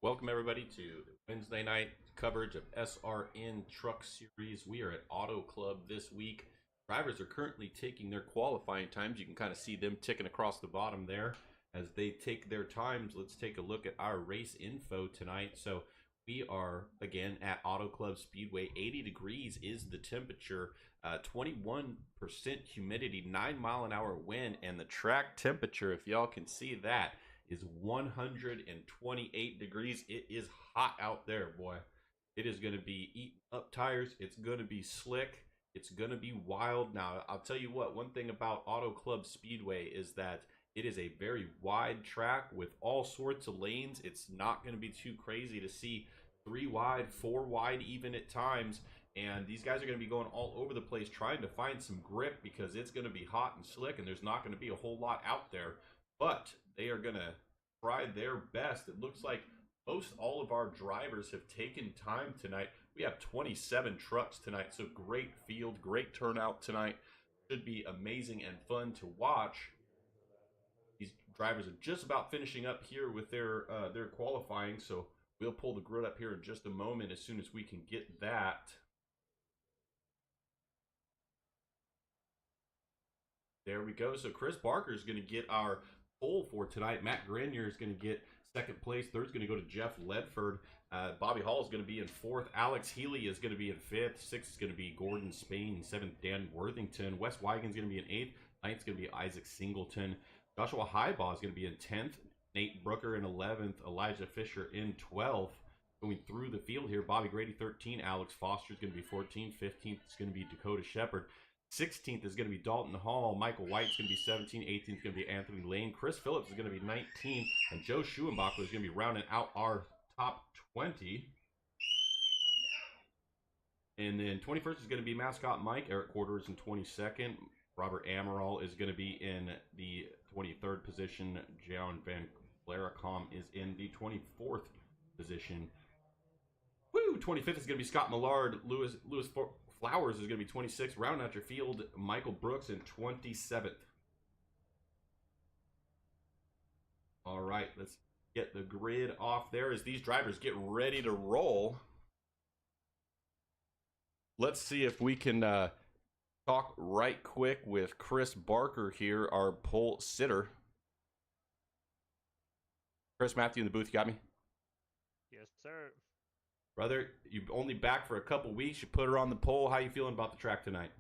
Welcome everybody to Wednesday night coverage of SRN Truck Series. We are at Auto Club this week. Drivers are currently taking their qualifying times. You can kind of see them ticking across the bottom there. As they take their times, let's take a look at our race info tonight. So we are again at Auto Club Speedway. 80 degrees is the temperature, 21% humidity, 9-mile-an-hour wind, and the track temperature, if y'all can see that, is 128 degrees. It is hot out there, boy. It is going to be eating up tires. It's going to be slick. It's going to be wild. Now, I'll tell you what, one thing about Auto Club Speedway is that it is a very wide track with all sorts of lanes. It's not going to be too crazy to see 3 wide, 4 wide even at times. And these guys are going to be going all over the place trying to find some grip because it's going to be hot and slick and there's not going to be a whole lot out there. But they are going to try their best. It looks like most all of our drivers have taken time tonight. We have 27 trucks tonight, so great field, great turnout tonight. Should be amazing and fun to watch. These drivers are just about finishing up here with their qualifying, so we'll pull the grid up here in just a moment as soon as we can get that. There we go. So Chris Barker is going to get our pole for tonight. Matt Grenier is going to get second place. Third's going to go to Jeff Ledford. Bobby Hall is going to be in fourth. Alex Healy is going to be in fifth. Sixth is going to be Gordon Spain. Seventh, Dan Worthington. Wes Wigan's going to be in eighth. Ninth is going to be Isaac Singleton. Joshua Highbaugh is going to be in 10th. Nate Brooker in 11th. Elijah Fisher in 12th. Going through the field here, Bobby Grady 13. Alex Foster is going to be 14. 15th is going to be Dakota Shepard. 16th is going to be Dalton Hall. Michael White's going to be 17. 18th is going to be Anthony Lane. Chris Phillips is going to be 19. And Joe Schuenbacher is going to be rounding out our top 20. And then 21st is going to be Mascot Mike. Eric Quarters in 22nd. Robert Amaral is going to be in the 23rd position. John Van Blaricom is in the 24th position. Woo! 25th is going to be Scott Millard. Lewis Flowers is going to be 26th. Rounding out your field, Michael Brooks in 27th. All right, let's get the grid off there as these drivers get ready to roll. Let's see if we can talk right quick with Chris Barker here, our pole sitter. Chris, Matthew in the booth, you got me? Yes, sir. Brother, you're only back for a couple weeks. You put her on the pole. How you feeling about the track tonight?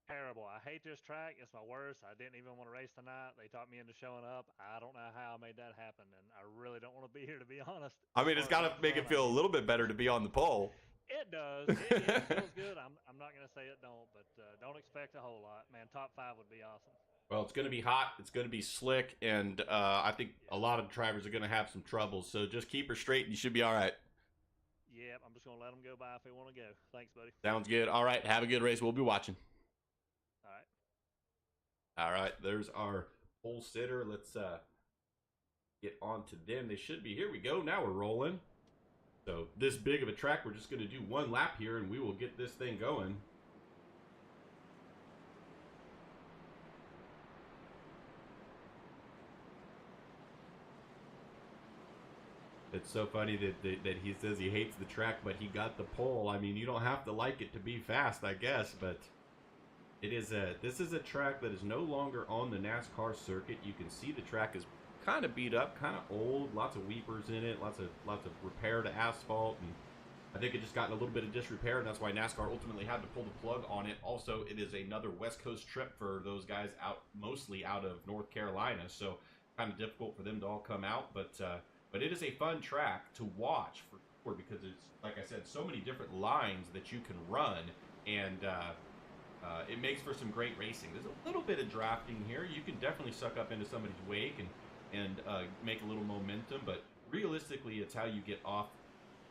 Terrible. I hate this track. It's my worst. I didn't even want to race tonight. They talked me into showing up. I don't know how I made that happen, and I really don't want to be here, to be honest. I mean, it's got to make it feel a little bit better to be on the pole. It does. It feels good. I'm not going to say it don't, but don't expect a whole lot. Man, top 5 would be awesome. Well, it's going to be hot. It's going to be slick, and I think a lot of drivers are going to have some trouble. So just keep her straight, and you should be all right. Yep, I'm just going to let them go by if they want to go. Thanks, buddy. Sounds good. All right, have a good race. We'll be watching. All right. All right, there's our pole sitter. Let's get on to them. They should be. Here we go. Now we're rolling. So this big of a track, we're just going to do one lap here, and we will get this thing going. It's so funny that he says he hates the track, but he got the pole. I mean, you don't have to like it to be fast, I guess, but this is a track that is no longer on the NASCAR circuit. You can see the track is kind of beat up, kind of old, lots of weepers in it, lots of repair to asphalt, and I think it just got in a little bit of disrepair, and that's why NASCAR ultimately had to pull the plug on it. Also, it is another West Coast trip for those guys mostly out of North Carolina, so kind of difficult for them to all come out, but it is a fun track to watch for sure because there's, like I said, so many different lines that you can run, and it makes for some great racing. There's a little bit of drafting here. You can definitely suck up into somebody's wake and make a little momentum, but realistically, it's how you get off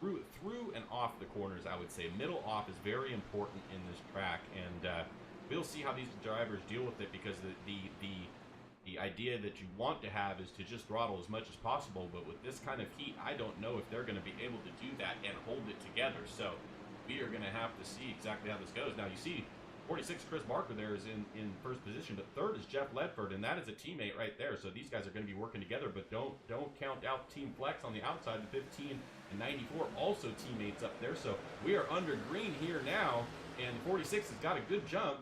through and off the corners. I would say middle off is very important in this track, and we'll see how these drivers deal with it because the idea that you want to have is to just throttle as much as possible, but with this kind of heat, I don't know if they're going to be able to do that and hold it together. So we are going to have to see exactly how this goes. Now you see 46, Chris Barker there is in first position, but third is Jeff Ledford, and that is a teammate right there. So these guys are going to be working together, but don't count out Team Flex on the outside. The 15 and 94 also teammates up there. So we are under green here now, and 46 has got a good jump.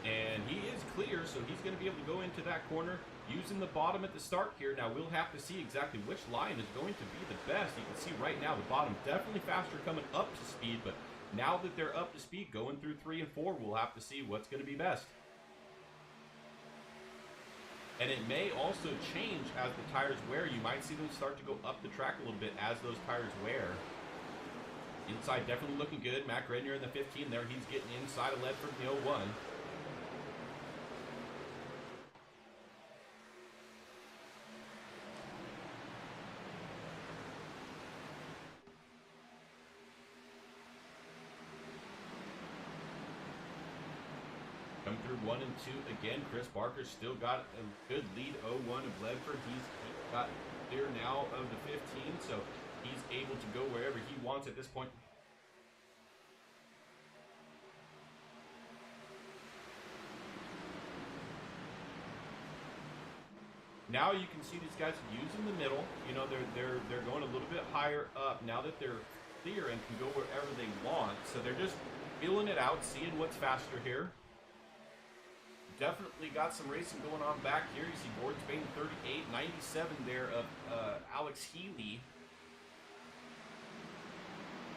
And he is clear, so he's going to be able to go into that corner using the bottom at the start here. Now, we'll have to see exactly which line is going to be the best. You can see right now the bottom definitely faster coming up to speed, but now that they're up to speed going through 3 and 4, we'll have to see what's going to be best. And it may also change as the tires wear. You might see them start to go up the track a little bit as those tires wear. Inside definitely looking good. Matt Grenier in the 15 there. He's getting inside of Ledford in the 01. Come through 1 and 2 again. Chris Barker's still got a good lead. 01 of Ledford. He's got clear now of the 15, so he's able to go wherever he wants at this point. Now you can see these guys using the middle. You know, they're going a little bit higher up now that they're clear and can go wherever they want. So they're just feeling it out, seeing what's faster here. Definitely got some racing going on back here. You see Gordon Spain 38, 97 there of Alex Healy.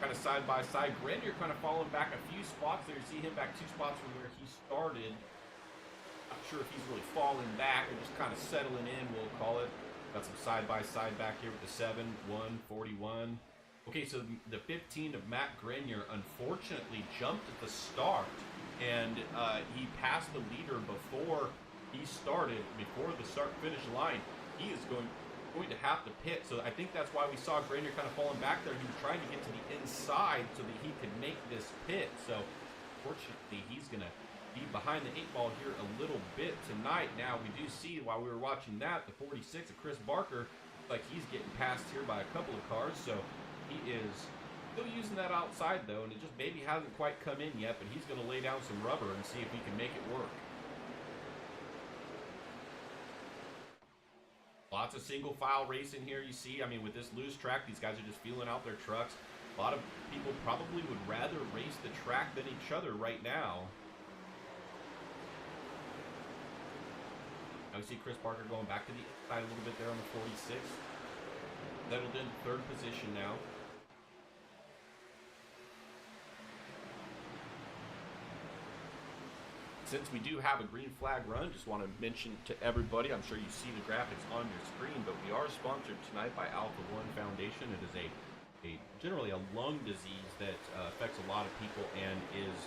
Kind of side by side. Grenier kind of falling back a few spots there. You see him back 2 spots from where he started. Not sure if he's really falling back or just kind of settling in, we'll call it. Got some side by side back here with the 7, 1, 41. Okay, so the 15 of Matt Grenier unfortunately jumped at the start. And he passed the leader before he started, before the start-finish line. He is going to have to pit. So I think that's why we saw Grenier kind of falling back there. He was trying to get to the inside so that he could make this pit. So fortunately, he's going to be behind the 8 ball here a little bit tonight. Now, we do see, while we were watching that, the 46 of Chris Barker, like he's getting passed here by a couple of cars. So he is still using that outside though, and it just maybe hasn't quite come in yet, but he's going to lay down some rubber and see if he can make it work. Lots of single file racing here, you see. I mean, with this loose track, these guys are just feeling out their trucks. A lot of people probably would rather race the track than each other right now. Now we see Chris Barker going back to the inside a little bit there on the 46. Settled in 3rd position now. Since we do have a green flag run, just want to mention to everybody, I'm sure you see the graphics on your screen, but we are sponsored tonight by Alpha One Foundation. It is generally a lung disease that affects a lot of people and is,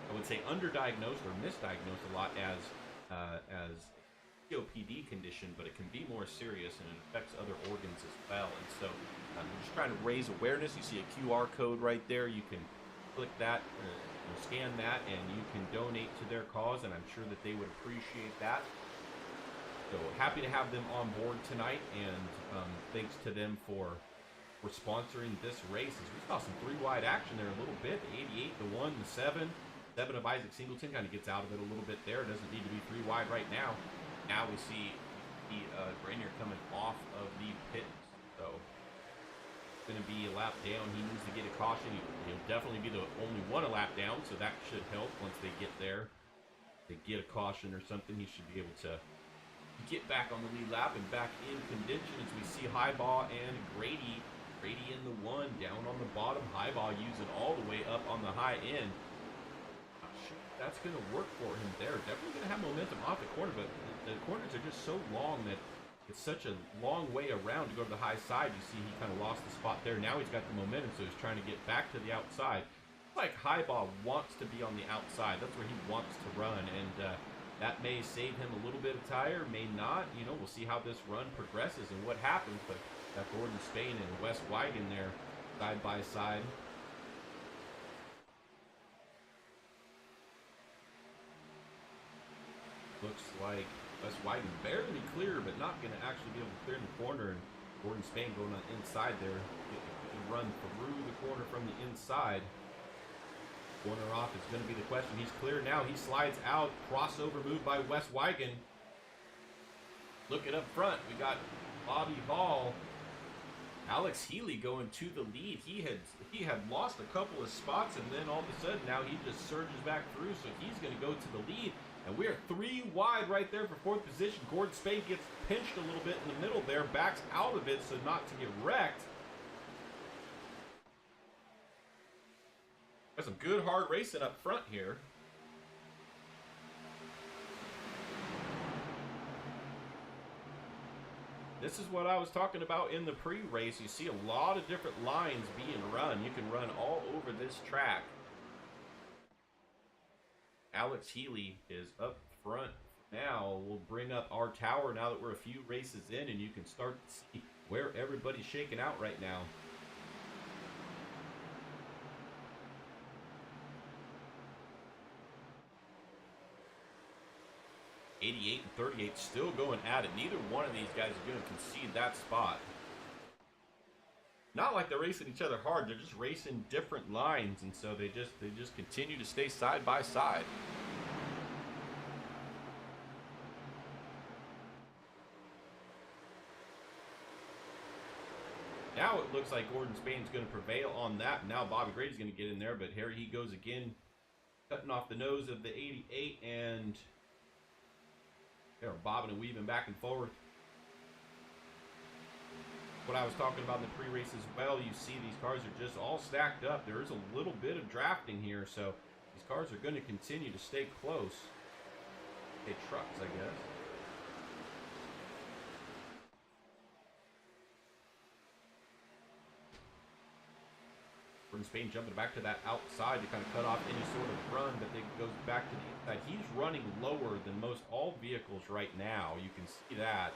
I would say, underdiagnosed or misdiagnosed a lot as COPD condition, but it can be more serious and it affects other organs as well. And so we're just trying to raise awareness. You see a QR code right there. You can click that, scan that, and you can donate to their cause, and I'm sure that they would appreciate that. So happy to have them on board tonight, and thanks to them for sponsoring this race. As we saw some 3-wide action there a little bit. The 88, the 1, the 7. 7 of Isaac Singleton kind of gets out of it a little bit there. It doesn't need to be 3-wide right now. Now we see the Grenier coming off of the pit. So going to be a lap down. He needs to get a caution. He'll definitely be the only one a lap down, so that should help once they get there. If they get a caution or something, he should be able to get back on the lead lap and back in contention as we see Highball and Grady. Grady in the 1, down on the bottom. Highball using all the way up on the high end. Not sure if that's going to work for him there. Definitely going to have momentum off the corner, but the corners are just so long that it's such a long way around to go to the high side. You see he kind of lost the spot there. Now he's got the momentum, so he's trying to get back to the outside. It's like Highball wants to be on the outside. That's where he wants to run, and that may save him a little bit of tire, may not. You know, we'll see how this run progresses and what happens, but got Gordon Spain and Wes Wigan there side by side. Looks like Wes Wigan barely clear, but not going to actually be able to clear the corner. And Gordon Spain going on inside there, getting run through the corner from the inside. Corner off is going to be the question. He's clear now. He slides out. Crossover move by Wes Wigan. Looking up front, we got Bobby Hall. Alex Healy going to the lead. He had lost a couple of spots, and then all of a sudden now he just surges back through, so he's going to go to the lead. And we are 3 wide right there for 4th position. Gordon Spain gets pinched a little bit in the middle there, backs out of it so not to get wrecked. Got some good hard racing up front here. This is what I was talking about in the pre-race. You see a lot of different lines being run. You can run all over this track. Alex Healy is up front now. We'll bring up our tower now that we're a few races in, and you can start to see where everybody's shaking out right now. 88 and 38 still going at it. Neither one of these guys are going to concede that spot. Not like they're racing each other hard. They're just racing different lines, and so they just continue to stay side by side. Now it looks like Gordon Spain's going to prevail on that. Now Bobby Grady's going to get in there, but here he goes again, cutting off the nose of the 88, and they're bobbing and weaving back and forth. What I was talking about in the pre-race as well, you see these cars are just all stacked up. There is a little bit of drafting here, so these cars are going to continue to stay close. Okay, trucks, I guess. Gordon Spain jumping back to that outside to kind of cut off any sort of run, but then goes back to the inside. He's running lower than most all vehicles right now. You can see that.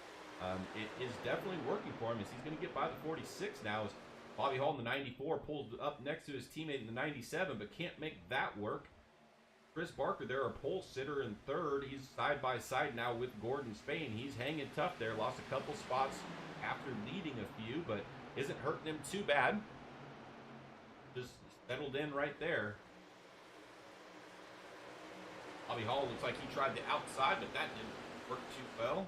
It is definitely working for him as he's going to get by the 46 now as Bobby Hall in the 94 pulls up next to his teammate in the 97, but can't make that work. Chris Barker there, a pole sitter in third. He's side by side now with Gordon Spain. He's hanging tough there. Lost a couple spots after leading a few, but isn't hurting him too bad. Just settled in right there. Bobby Hall looks like he tried the outside, but that didn't work too well.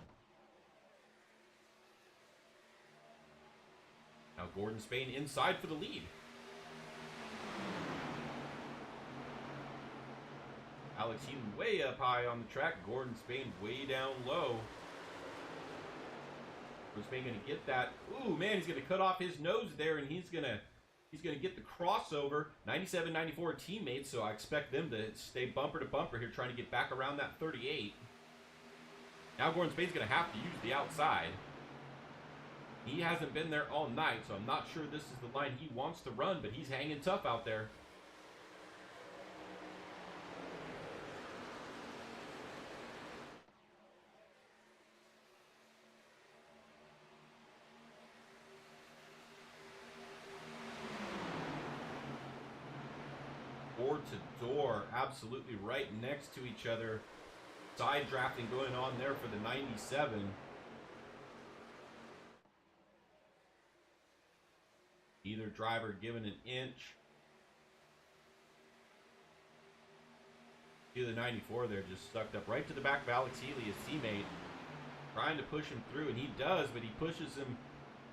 Now Gordon Spain inside for the lead. Alex Heaton way up high on the track. Gordon Spain way down low. Gordon Spain going to get that. Ooh, man, he's going to cut off his nose there, and he's going to get the crossover. 97, 94 teammates, so I expect them to stay bumper to bumper here, trying to get back around that 38. Now Gordon Spain's going to have to use the outside. He hasn't been there all night, so I'm not sure this is the line he wants to run, but he's hanging tough out there. Door to door, absolutely right next to each other. Side drafting going on there for the 97. Either driver given an inch. See the 94 there just sucked up right to the back of Alex Healy, his teammate. Trying to push him through, and he does, but he pushes him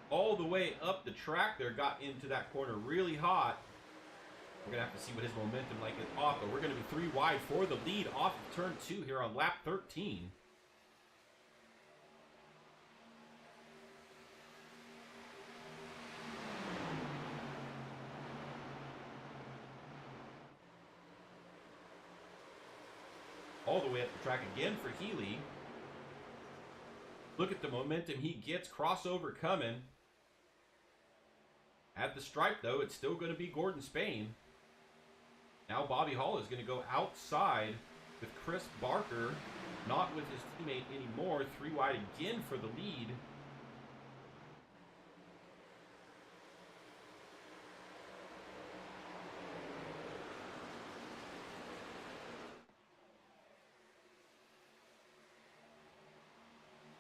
all the way up the track there. Got into that corner really hot. We're going to have to see what his momentum like is off, but we're going to be 3 wide for the lead off of turn 2 here on lap 13. All the way up the track again for Healy. Look at the momentum he gets. Crossover coming. At the stripe, though, it's still going to be Gordon Spain. Now Bobby Hall is going to go outside with Chris Barker, not with his teammate anymore. 3 wide again for the lead.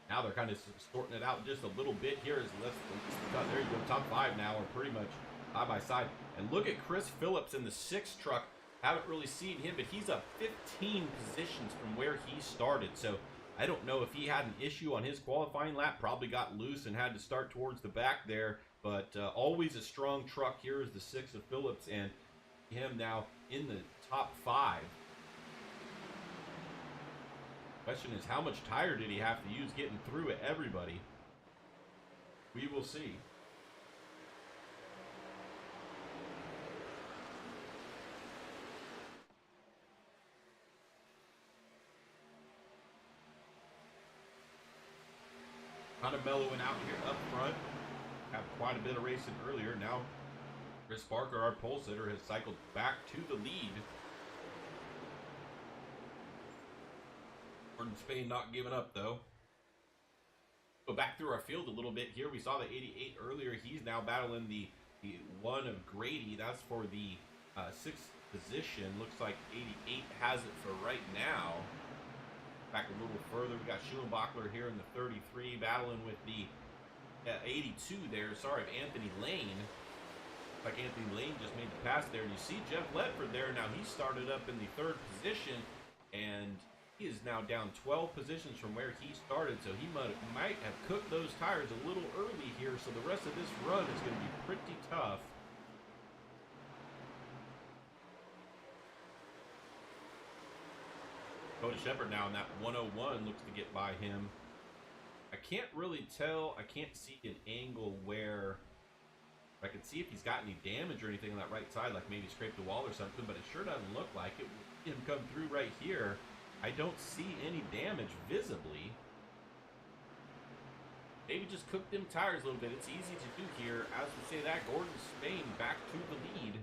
Now they're kind of sorting it out just a little bit here. There you go, top 5 now are pretty much side by side. And look at Chris Phillips in the 6 truck. Haven't really seen him, but he's up 15 positions from where he started. So I don't know if he had an issue on his qualifying lap. Probably got loose and had to start towards the back there. But always a strong truck. Here is the 6 of Phillips, and him now in the top 5. Question is, how much tire did he have to use getting through it, everybody? We will see. Kind of mellowing out here up front. Had quite a bit of racing earlier. Now, Chris Parker, our pole sitter, has cycled back to the lead. Gordon Spain not giving up, though. Go back through our field a little bit here. We saw the 88 earlier. He's now battling the 1 of Grady. That's for the 6th position. Looks like 88 has it for right now. Back a little further, we got Schulenbachler here in the 33, battling with the 82 there. Sorry, of Anthony Lane. Like Anthony Lane just made the pass there. And you see Jeff Ledford there. Now he started up in the 3rd position, and he is now down 12 positions from where he started. So he might have cooked those tires a little early here. So the rest of this run is going to be pretty tough. Cody Shepard now in that 101 looks to get by him. I can't really tell. I can't see an angle where I can see if he's got any damage or anything on that right side, like maybe scraped the wall or something, but it sure doesn't look like it. We'll see him come through right here. I don't see any damage visibly. Maybe just cook them tires a little bit. It's easy to do here. As we say that, Gordon Spain back to the lead.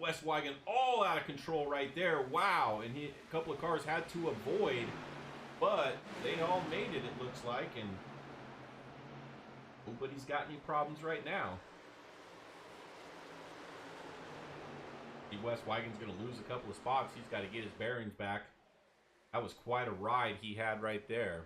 Westwagen all out of control right there. Wow. And a couple of cars had to avoid, but they all made it, it looks like. And nobody's got any problems right now. Westwagen's going to lose a couple of spots. He's got to get his bearings back. That was quite a ride he had right there.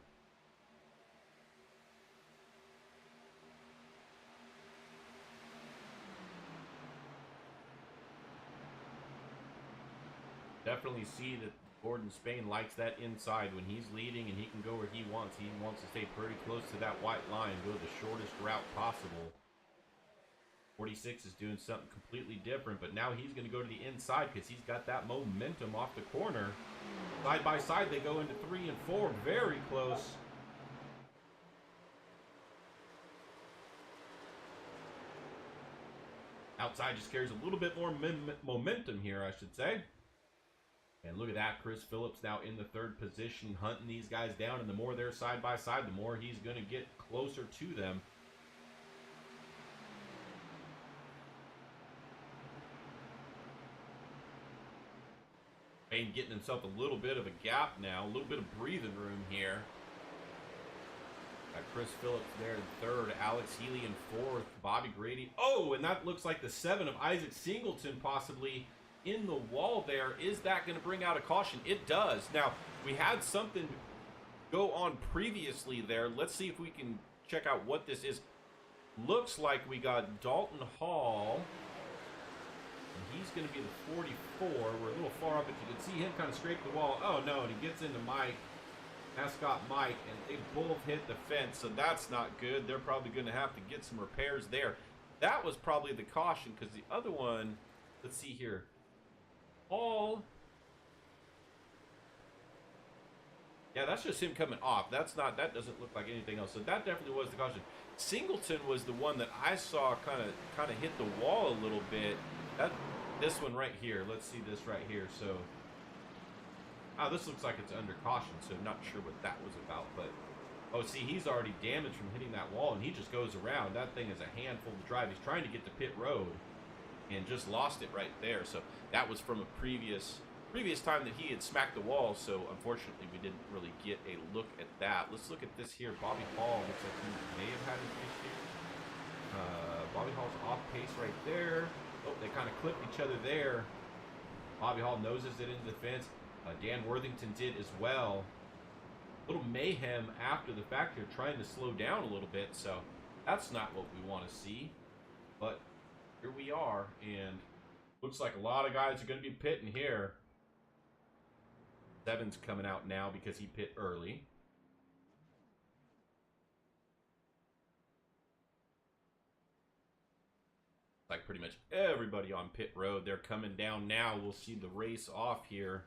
Definitely see that Gordon Spain likes that inside when he's leading and he can go where he wants. He wants to stay pretty close to that white line, go the shortest route possible. 46 is doing something completely different, but now he's going to go to the inside because he's got that momentum off the corner. Side by side, they go into 3 and 4, very close. Outside just carries a little bit more momentum here, I should say. And look at that, Chris Phillips now in the 3rd position, hunting these guys down. And the more they're side by side, the more he's going to get closer to them. Spain getting himself a little bit of a gap now, a little bit of breathing room here. Got Chris Phillips there in 3rd, Alex Healy in 4th, Bobby Grady. Oh, and that looks like the 7 of Isaac Singleton possibly in the wall there. Is that going to bring out a caution? It does. Now, we had something go on previously there. Let's see if we can check out what this is. Looks like we got Dalton Hall, and he's going to be the 44. We're a little far up, but you can see him kind of scrape the wall. Oh, no, and he gets into Mike, Mascot Mike, and they both hit the fence, so that's not good. They're probably going to have to get some repairs there. That was probably the caution, because the other one, let's see here. Hall. Yeah, that's just him coming off. That doesn't look like anything else. So that definitely was the caution. Singleton was the one that I saw kind of hit the wall a little bit. This one right here. Let's see this right here. So this looks like it's under caution, so I'm not sure what that was about, but oh, see, he's already damaged from hitting that wall, and he just goes around. That thing is a handful to drive. He's trying to get to pit road and just lost it right there. So that was from a previous time that he had smacked the wall, so unfortunately we didn't really get a look at that. Let's look at this here. Bobby Hall looks like he may have had an issue. Bobby Hall's off pace right there. Oh, they kind of clipped each other there. Bobby Hall noses it into the fence. Dan Worthington did as well. A little mayhem after the fact here, trying to slow down a little bit, so That's not what we want to see. But here we are, and looks like a lot of guys are going to be pitting here. Seven's coming out now because he pit early. Like pretty much everybody on pit road. They're coming down now. We'll see the race off here.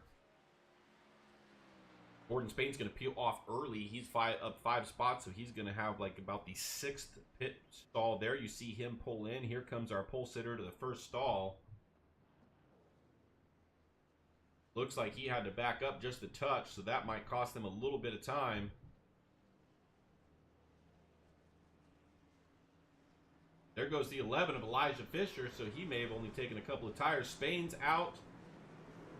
Gordon Spain's going to peel off early. He's up 5 spots, so he's going to have like about the 6th pit stall there. You see him pull in. Here comes our pole sitter to the first stall. Looks like he had to back up just a touch, so that might cost him a little bit of time. There goes the 11 of Elijah Fisher, so he may have only taken a couple of tires. Spain's out.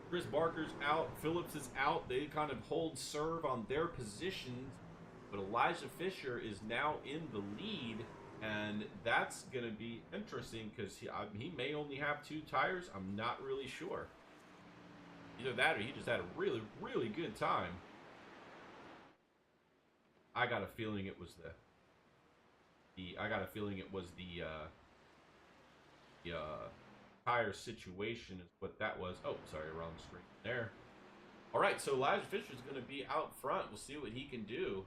Chris Barker's out. Phillips is out. They kind of hold serve on their positions, but Elijah Fisher is now in the lead, and that's going to be interesting because he may only have 2 tires. I'm not really sure. Either that or he just had a really, really good time. I got a feeling it was the tire situation is what that was. Oh, sorry, wrong screen there. All right, so Elijah Fisher's going to be out front. We'll see what he can do.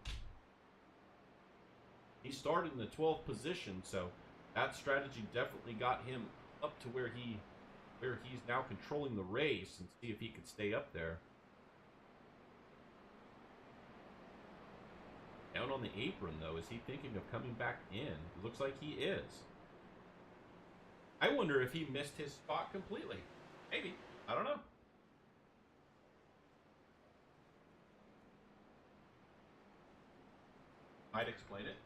He started in the 12th position, so that strategy definitely got him up to where he's now controlling the race, and see if he can stay up there. Down on the apron, though, is he thinking of coming back in? It looks like he is. I wonder if he missed his spot completely. Maybe. I don't know. Might explain it.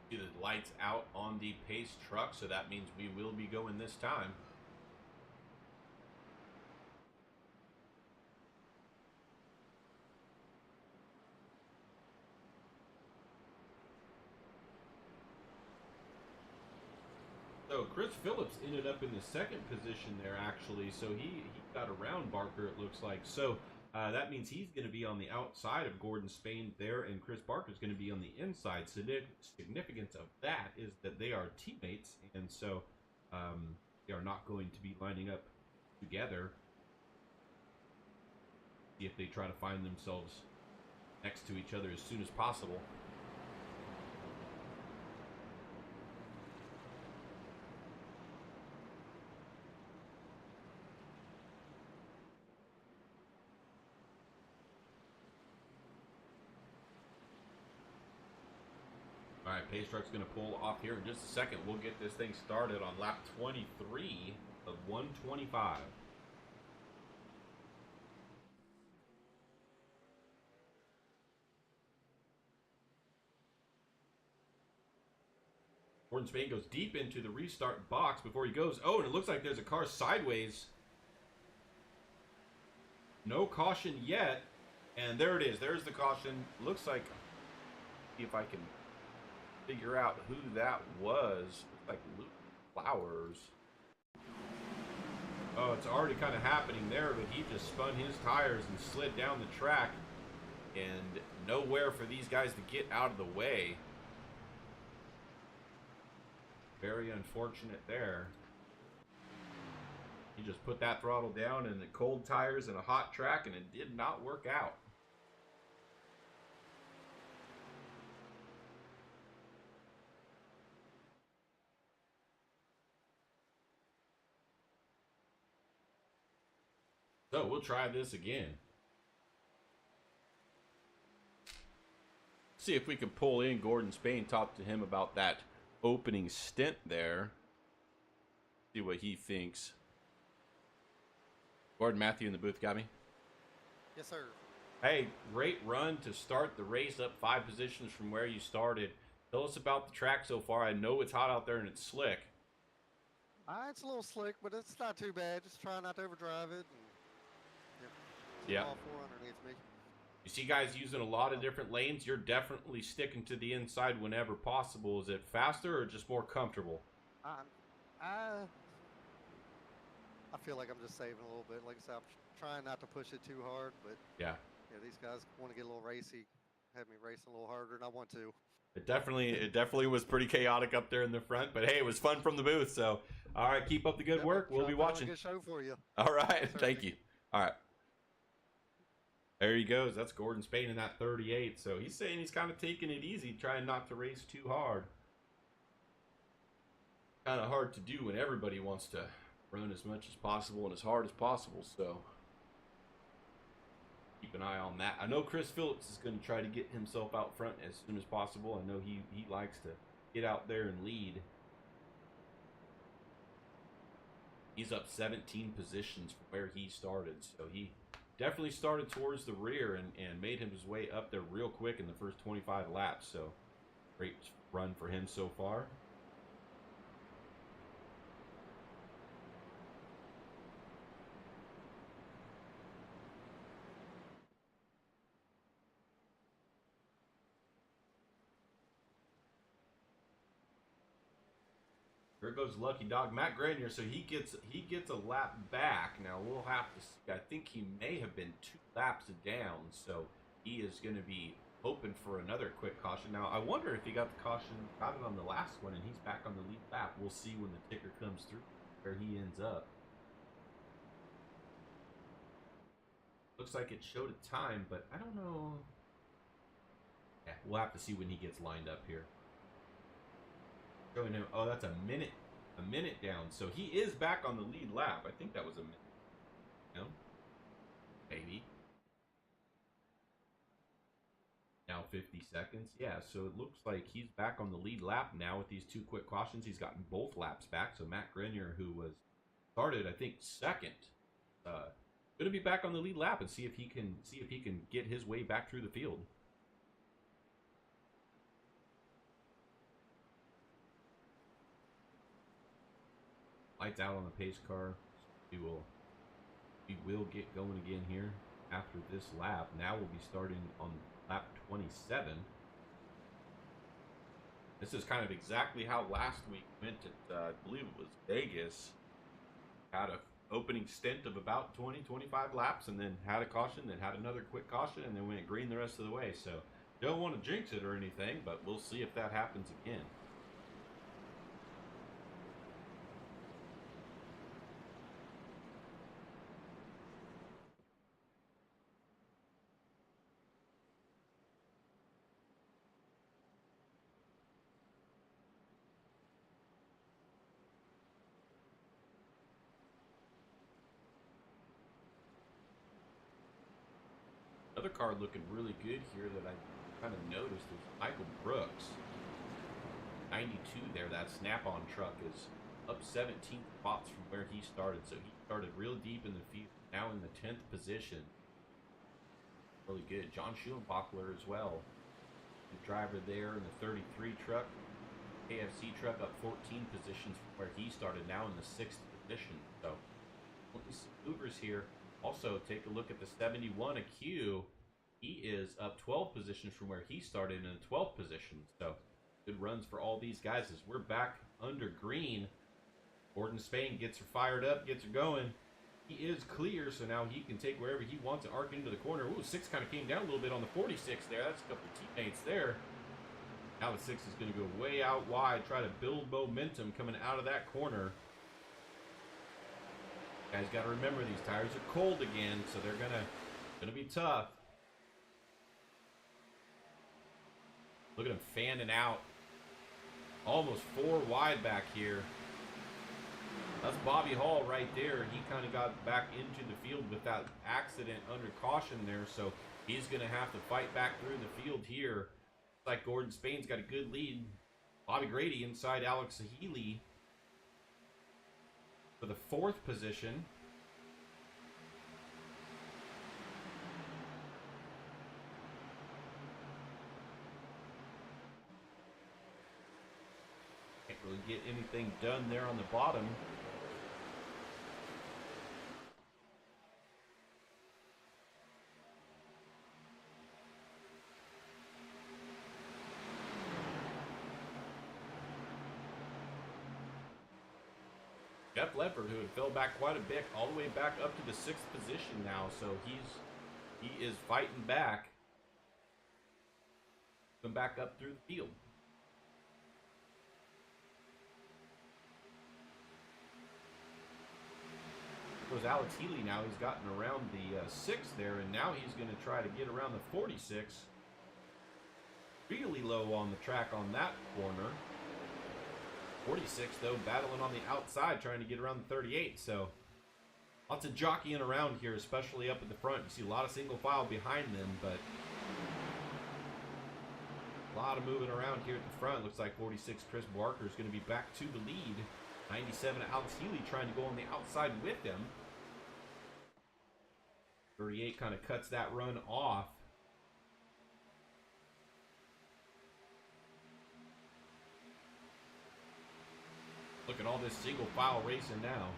See the lights out on the pace truck, so that means we will be going this time. So Chris Phillips ended up in the 2nd position there, actually. So he got around Barker, it looks like. So that means he's going to be on the outside of Gordon Spain there, and Chris Barker's going to be on the inside. So the significance of that is that they are teammates, and so they are not going to be lining up together. See if they try to find themselves next to each other as soon as possible. All right, pace truck's going to pull off here in just a second. We'll get this thing started on lap 23 of 125. Gordon Spain goes deep into the restart box before he goes. Oh, and it looks like there's a car sideways. No caution yet. And there it is. There's the caution. Looks like, see if I can figure out who that was. Looks like Luke Flowers. Oh, it's already kind of happening there, but he just spun his tires and slid down the track. And nowhere for these guys to get out of the way. Very unfortunate there. He just put that throttle down in the cold tires and a hot track, and it did not work out. So we'll try this again. See if we can pull in Gordon Spain, talk to him about that opening stint there. See what he thinks. Gordon, Matthew in the booth, got me? Yes, sir. Hey, great run to start the race, up 5 positions from where you started. Tell us about the track so far. I know it's hot out there and it's slick. It's a little slick, but it's not too bad. Just try not to overdrive it. And, Yeah. all four underneath me. You see guys using a lot of different lanes. You're definitely sticking to the inside whenever possible. Is it faster or just more comfortable? I feel like I'm just saving a little bit. Like I said, I'm trying not to push it too hard, but Yeah. these guys want to get a little racy, have me racing a little harder than I want to. It definitely was pretty chaotic up there in the front, but hey, it was fun from the booth. So, all right, keep up the good work. We'll be watching. A good show for you. All right, thank you. All right. There he goes. That's Gordon Spain in that 38. So he's saying he's kind of taking it easy, trying not to race too hard. Kind of hard to do when everybody wants to run as much as possible and as hard as possible. So keep an eye on that. I know Chris Phillips is going to try to get himself out front as soon as possible. I know he likes to get out there and lead. He's up 17 positions from where he started. So he definitely started towards the rear and made his way up there real quick in the first 25 laps. So great run for him so far. There goes Lucky Dog, Matt Grenier. So he gets a lap back. Now we'll have to see. I think he may have been 2 laps down. So he is going to be hoping for another quick caution. Now I wonder if he got the caution, got it on the last one, and he's back on the lead lap. We'll see when the ticker comes through where he ends up. Looks like it showed a time, but I don't know. Yeah, we'll have to see when he gets lined up here. Showing him, oh, that's a minute down. So he is back on the lead lap. I think that was a minute. No? Maybe. Now 50 seconds. Yeah, so it looks like he's back on the lead lap now with these 2 quick cautions. He's gotten both laps back. So Matt Grenier, who was started, I think, second, going to be back on the lead lap and see if he can get his way back through the field. Lights out on the pace car. We will get going again here after this lap. Now we'll be starting on lap 27. This is kind of exactly how last week went at, I believe it was Vegas. Had a opening stint of about 20-25 laps and then had a caution, then had another quick caution, and then went green the rest of the way. So don't want to jinx it or anything, but we'll see if that happens again. Another car looking really good here that I kind of noticed is Michael Brooks. 92 there. That Snap-on truck is up 17 spots from where he started. So he started real deep in the field. Now in the 10th position. Really good. John Schulenbachler as well. The driver there in the 33 truck. KFC truck up 14 positions from where he started. Now in the 6th position. So some movers here. Also, take a look at the 71 AQ. He is up 12 positions from where he started in the 12th position. So, good runs for all these guys as we're back under green. Gordon Spain gets her fired up, gets her going. He is clear, so now he can take wherever he wants and arc into the corner. Ooh, 6 kind of came down a little bit on the 46 there. That's a couple of teammates there. Now the 6 is going to go way out wide, try to build momentum coming out of that corner. Guys, got to remember these tires are cold again, so they're gonna be tough. Look at him fanning out, almost 4 wide back here. That's Bobby Hall right there. He kind of got back into the field with that accident under caution there, so he's gonna have to fight back through the field here. Looks like Gordon Spain's got a good lead. Bobby Grady inside Alex Healy for the 4th position. Can't really get anything done there on the bottom. Jeff Leopard, who had fell back quite a bit, all the way back up to the 6th position now. So he is fighting back. Come back up through the field. Goes Alex Healy now. He's gotten around the 6th there, and now he's going to try to get around the 46. Really low on the track on that corner. 46, though, battling on the outside, trying to get around the 38. So lots of jockeying around here, especially up at the front. You see a lot of single file behind them, but a lot of moving around here at the front. Looks like 46 Chris Barker is going to be back to the lead. 97 Alex Healy trying to go on the outside with him. 38 kind of cuts that run off. Look at all this single file racing now.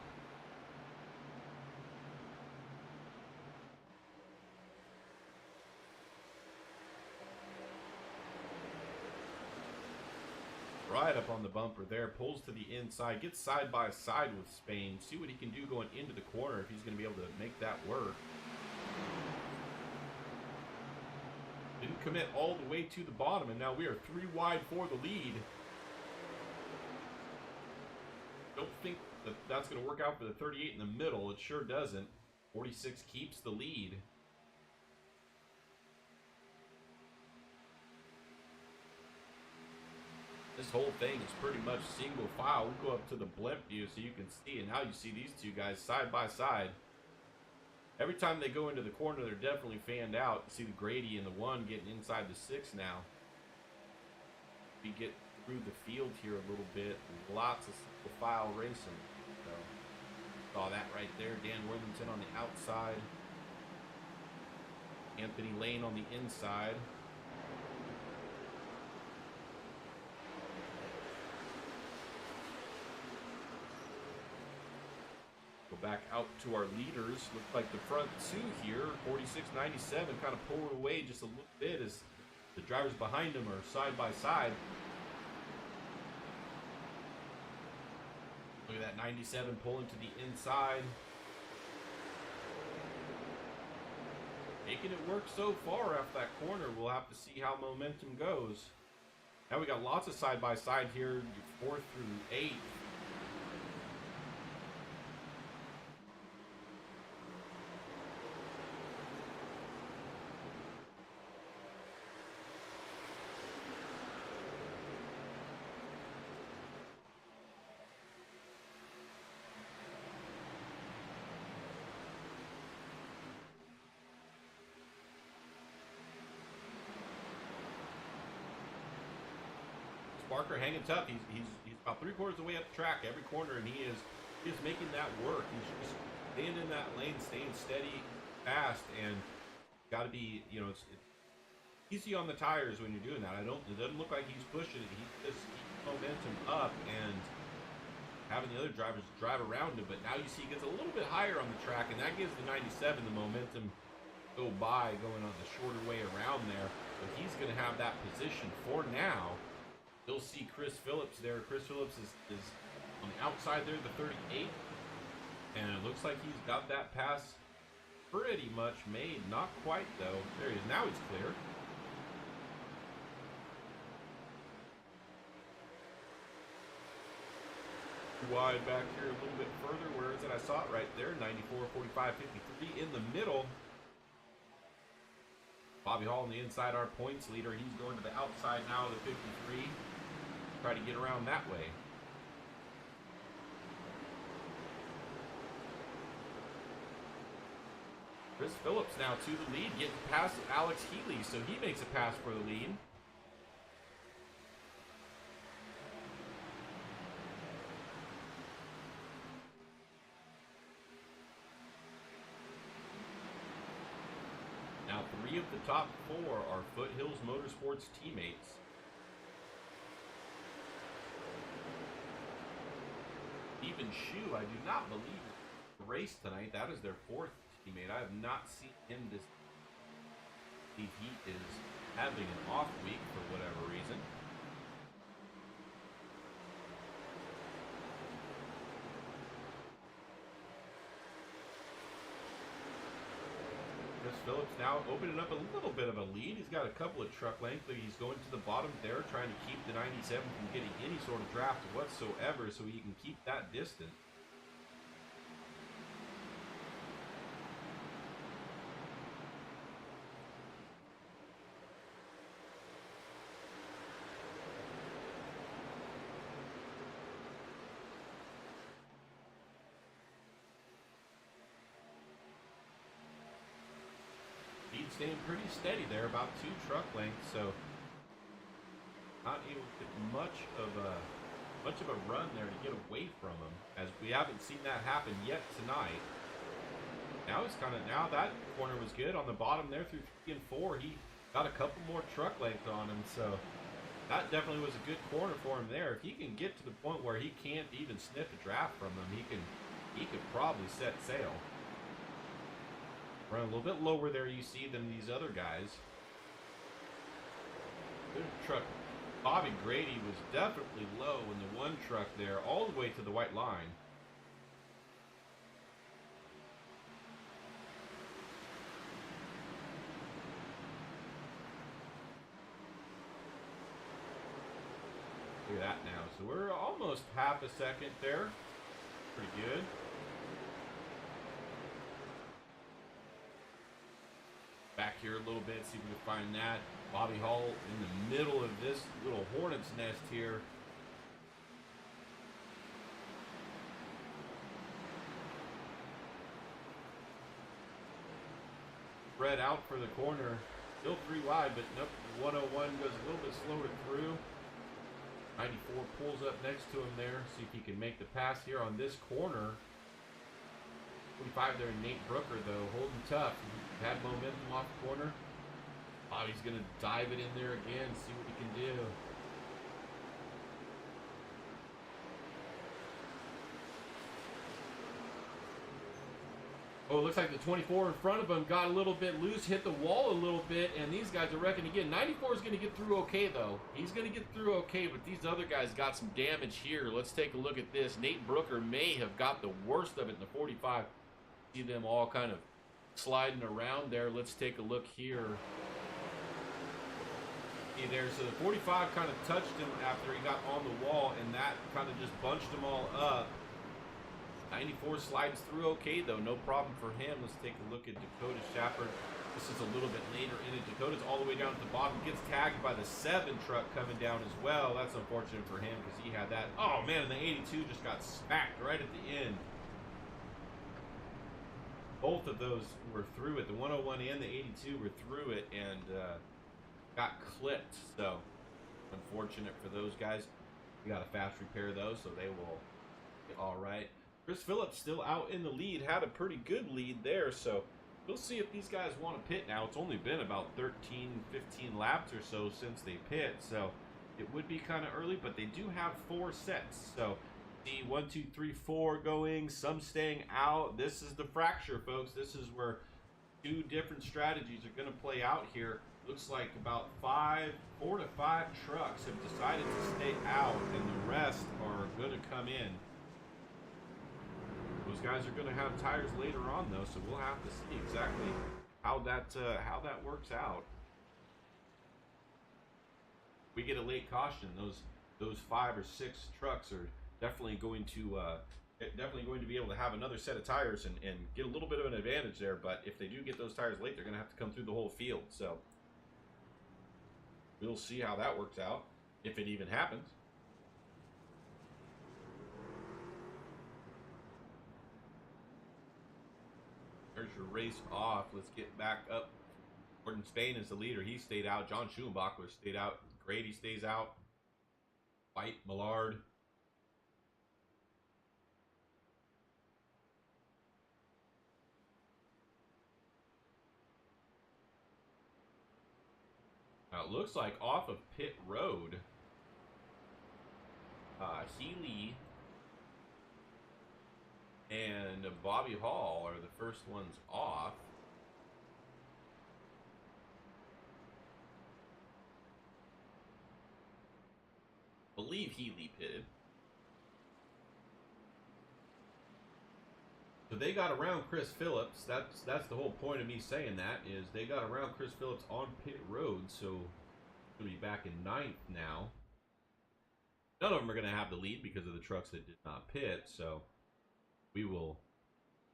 Right up on the bumper there, pulls to the inside, gets side by side with Spain. See what he can do going into the corner, if he's going to be able to make that work. Didn't commit all the way to the bottom, and now we are 3 wide for the lead. Don't think that that's going to work out for the 38 in the middle. It sure doesn't. 46 keeps the lead. This whole thing is pretty much single file. We'll go up to the blimp view so you can see, and now you see these two guys side by side. Every time they go into the corner, they're definitely fanned out. You see the Grady and the 1 getting inside the 6 now. We get through the field here a little bit. Lots of single file racing. So, saw that right there. Dan Worthington on the outside. Anthony Lane on the inside. Back out to our leaders. Looks like the front 2 here, 46.97, kind of pulling away just a little bit as the drivers behind them are side by side. Look at that 97 pulling to the inside. Making it work so far after that corner. We'll have to see how momentum goes. Now we got lots of side by side here, 4th through 8th. Barker hanging tough. He's about 3/4 of the way up the track every corner, and he is making that work. He's just staying in that lane, staying steady, fast, and got to be, you know, it's easy on the tires when you're doing that. It doesn't look like he's pushing it. He's just keeping momentum up and having the other drivers drive around him. But now you see he gets a little bit higher on the track, and that gives the 97 the momentum go by, going on the shorter way around there. But he's going to have that position for now. You'll see Chris Phillips there. Chris Phillips is on the outside there, the 38. And it looks like he's got that pass pretty much made. Not quite, though. There he is. Now he's clear. Wide back here a little bit further. Where is it? I saw it right there. 94, 45, 53 in the middle. Bobby Hall on the inside, our points leader. He's going to the outside now of the 53. Try to get around that way. Chris Phillips now to the lead, getting past Alex Healy, so he makes a pass for the lead. Now 3 of the top 4 are Foothills Motorsports teammates. Stephen Shue, I do not believe race tonight. That is their 4th teammate. I have not seen him this. He is having an off week for whatever reason. Phillips now opening up a little bit of a lead. He's got a couple of truck lengths, but he's going to the bottom there, trying to keep the 97 from getting any sort of draft whatsoever so he can keep that distance. Staying pretty steady there, about 2 truck lengths, so not able to get much of a run there to get away from him, as we haven't seen that happen yet tonight. Now that corner was good on the bottom there through 3 and 4. He got a couple more truck length on him, so that definitely was a good corner for him there. If he can get to the point where he can't even sniff a draft from him, he could probably set sail. Run a little bit lower there, you see, than these other guys. Good truck. Bobby Grady was definitely low in the one truck there, all the way to the white line. Look at that now. So we're almost half a second there. Pretty good. Back here a little bit, see if we can find that. Bobby Hall in the middle of this little hornet's nest here. Spread out for the corner. Still 3 wide, but nope. 101 goes a little bit slower through. 94 pulls up next to him there. See if he can make the pass here on this corner. 45 there, Nate Brooker, though, holding tough. He had momentum off the corner. Bobby's going to dive it in there again, see what he can do. Oh, it looks like the 24 in front of him got a little bit loose, hit the wall a little bit, and these guys are wrecking again. 94 is going to get through okay, though. He's going to get through okay, but these other guys got some damage here. Let's take a look at this. Nate Brooker may have got the worst of it in the 45. See them all kind of sliding around there. Let's take a look here. See there, so the 45 kind of touched him after he got on the wall, and that kind of just bunched them all up. 94 slides through okay, though. No problem for him. Let's take a look at Dakota Shepard. This is a little bit later in it. Dakota's all the way down at the bottom. Gets tagged by the 7 truck coming down as well. That's unfortunate for him because he had that. Oh, man, and the 82 just got smacked right at the end. Both of those were through it. The 101 and the 82 were through it and got clipped. So, unfortunate for those guys. We got a fast repair, though, so they will be all right. Chris Phillips still out in the lead. Had a pretty good lead there, so we'll see if these guys want to pit now. It's only been about 13, 15 laps or so since they pit, so it would be kind of early, but they do have 4 sets. So, see 1, 2, 3, 4 going, some staying out. This is the fracture, folks. This is where 2 different strategies are going to play out here. Looks like about 4 to 5 trucks have decided to stay out, and the rest are going to come in. Those guys are going to have tires later on, though, so we'll have to see exactly how that works out. We get a late caution. Those 5 or 6 trucks are definitely going to be able to have another set of tires and get a little bit of an advantage there. But if they do get those tires late, they're going to have to come through the whole field. So we'll see how that works out, if it even happens. There's your race off. Let's get back up. Gordon Spain is the leader. He stayed out. John Schumacher stayed out. Grady stays out. White, Millard. Now it looks like off of pit road, Healy and Bobby Hall are the first ones off. I believe Healy pitted. So they got around Chris Phillips. That's the whole point of me saying that, is they got around Chris Phillips on pit road, so he'll be back in 9th now. None of them are going to have the lead because of the trucks that did not pit, so we'll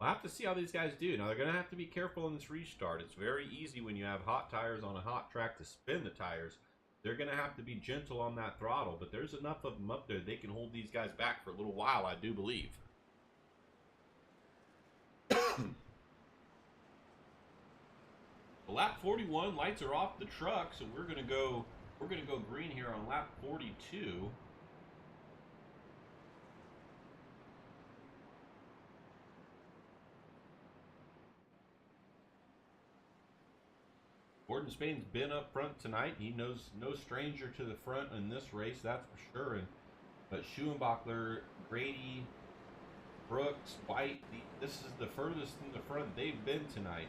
have to see how these guys do. Now, they're going to have to be careful in this restart. It's very easy when you have hot tires on a hot track to spin the tires. They're going to have to be gentle on that throttle, but there's enough of them up there they can hold these guys back for a little while, I do believe. Lap 41, lights are off the truck, so we're gonna go green here on lap 42. Gordon Spain's been up front tonight. He knows no stranger to the front in this race, that's for sure. But Schuenbachler, Grady, Brooks, White, this is the furthest in the front they've been tonight.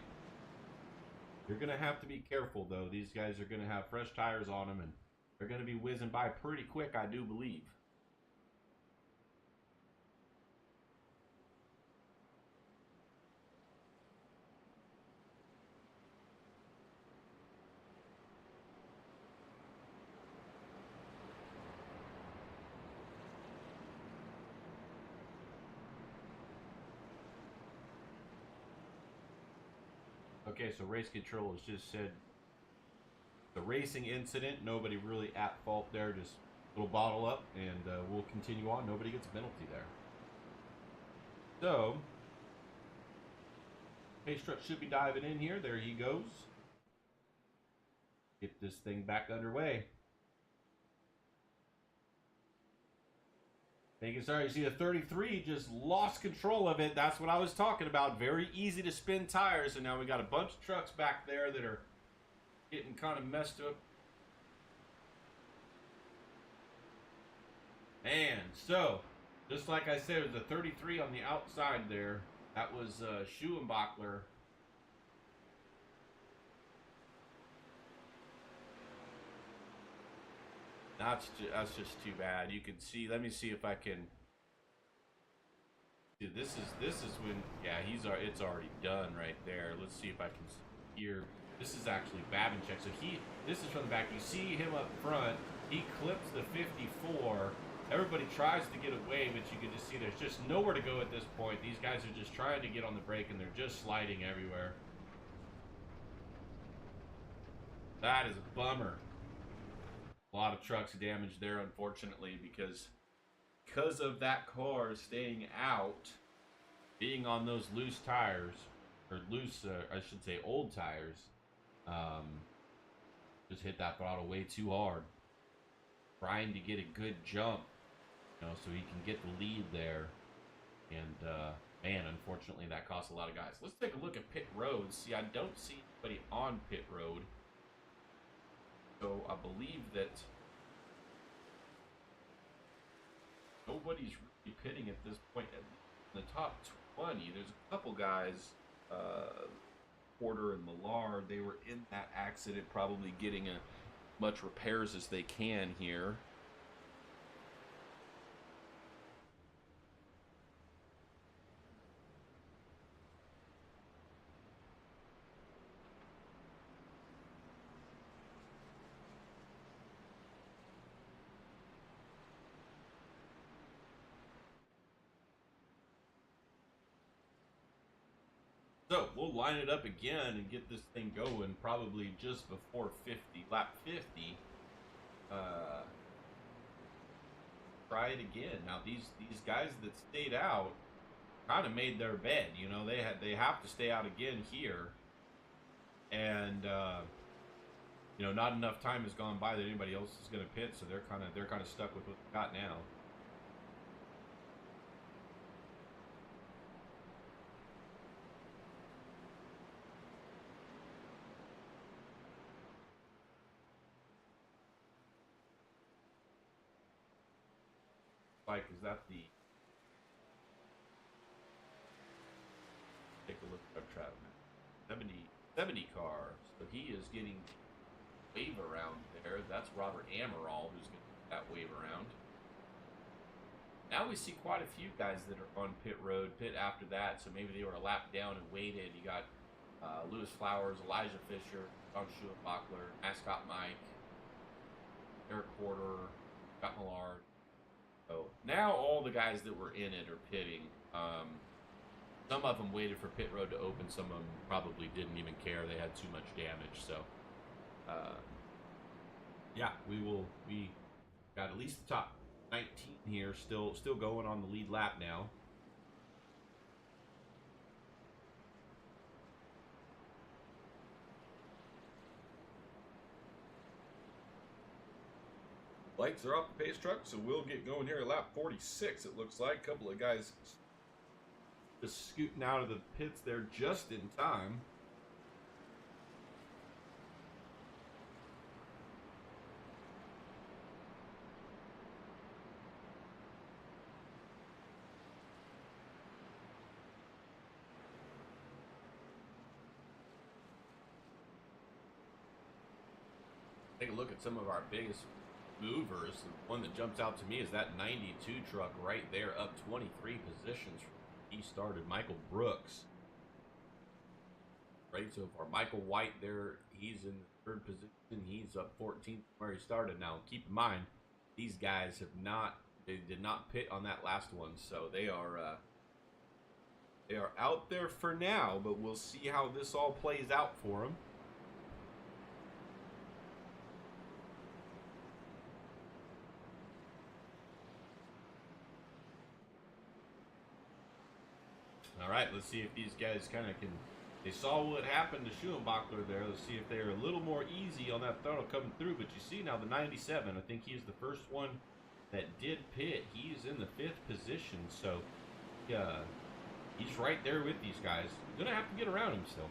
You're going to have to be careful, though. These guys are going to have fresh tires on them, and they're going to be whizzing by pretty quick, I do believe. Okay, so race control has just said the racing incident, nobody really at fault there, just a little bottle up, and we'll continue on. Nobody gets a penalty there. So, pace truck should be diving in here. There he goes. Get this thing back underway. Making sorry, you see the 33 just lost control of it. That's what I was talking about. Very easy to spin tires, and now we got a bunch of trucks back there that are getting kind of messed up. And so, just like I said, there's a 33 on the outside there. That was Schuenbachler. That's just too bad. You can see. Let me see if I can. See, this is when, yeah, it's already done right there. Let's see if I can hear. This is actually Babinchek. So this is from the back. You see him up front. He clips the 54. Everybody tries to get away, but you can just see there's just nowhere to go at this point. These guys are just trying to get on the brake, and they're just sliding everywhere. That is a bummer. A lot of trucks damaged there, unfortunately, because of that car staying out, being on those loose tires, or loose, I should say old tires, just hit that throttle way too hard. Trying to get a good jump, you know, so he can get the lead there. And, man, unfortunately, that cost a lot of guys. Let's take a look at pit road. See, I don't see anybody on pit road. So I believe that nobody's really pitting at this point. In the top 20, there's a couple guys, Porter and Millard. They were in that accident, probably getting as much repairs as they can here. So we'll line it up again and get this thing going probably just before 50, lap 50. Try it again. Now these guys that stayed out kind of made their bed. You know, they have to stay out again here, and you know, not enough time has gone by that anybody else is going to pit, so they're kind of stuck with what they've got now. Like, is that the, take a look at our track map. 70 cars. So he is getting wave around there. That's Robert Amaral who's getting that wave around. Now we see quite a few guys that are on pit road, pit after that, so maybe they were a lap down and waited. You got Lewis Flowers, Elijah Fisher, John Schulenbachler, Mascot Mike, Eric Porter, Scott Millard. So now all the guys that were in it are pitting. Some of them waited for pit road to open. Some of them probably didn't even care. They had too much damage. So, yeah, we got at least the top 19 here, still going on the lead lap now. Lights are off the pace truck, so we'll get going here at lap 46, it looks like. A couple of guys Just scooting out of the pits there just in time. Take a look at some of our biggest movers. The one that jumps out to me is that 92 truck right there, up 23 positions. He started Michael Brooks. Right, so far Michael White there, he's in the 3rd position. He's up 14th where he started. Now keep in mind, these guys they did not pit on that last one, so they are out there for now, but we'll see how this all plays out for them. All right, let's see if these guys kind of can. They saw what happened to Schulenbachler there. Let's see if they're a little more easy on that throttle coming through. But you see now the 97, I think he's the first one that did pit. He's in the 5th position, so he's right there with these guys. Gonna have to get around him still.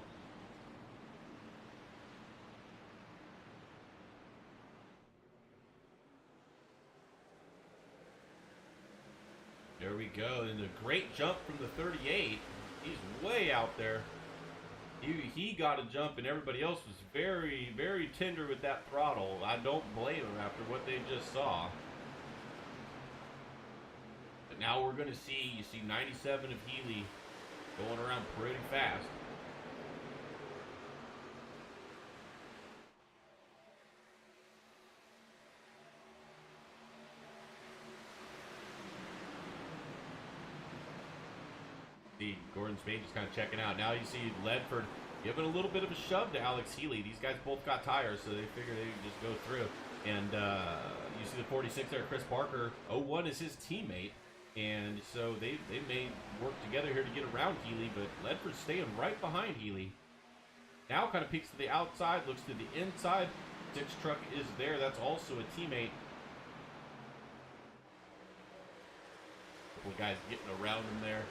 There we go, and a great jump from the 38. He's way out there. He got a jump, and everybody else was very, very tender with that throttle. I don't blame him after what they just saw. But now we're going to see, you see 97 of Healy going around pretty fast. Gordon Spade just kind of checking out. Now you see Ledford giving a little bit of a shove to Alex Healy. These guys both got tires, so they figured they could just go through. And you see the 46 there, Chris Parker. 01 is his teammate. And so they may work together here to get around Healy, but Ledford's staying right behind Healy. Now kind of peeks to the outside, looks to the inside. 6 truck is there. That's also a teammate. Couple of guys getting around him there.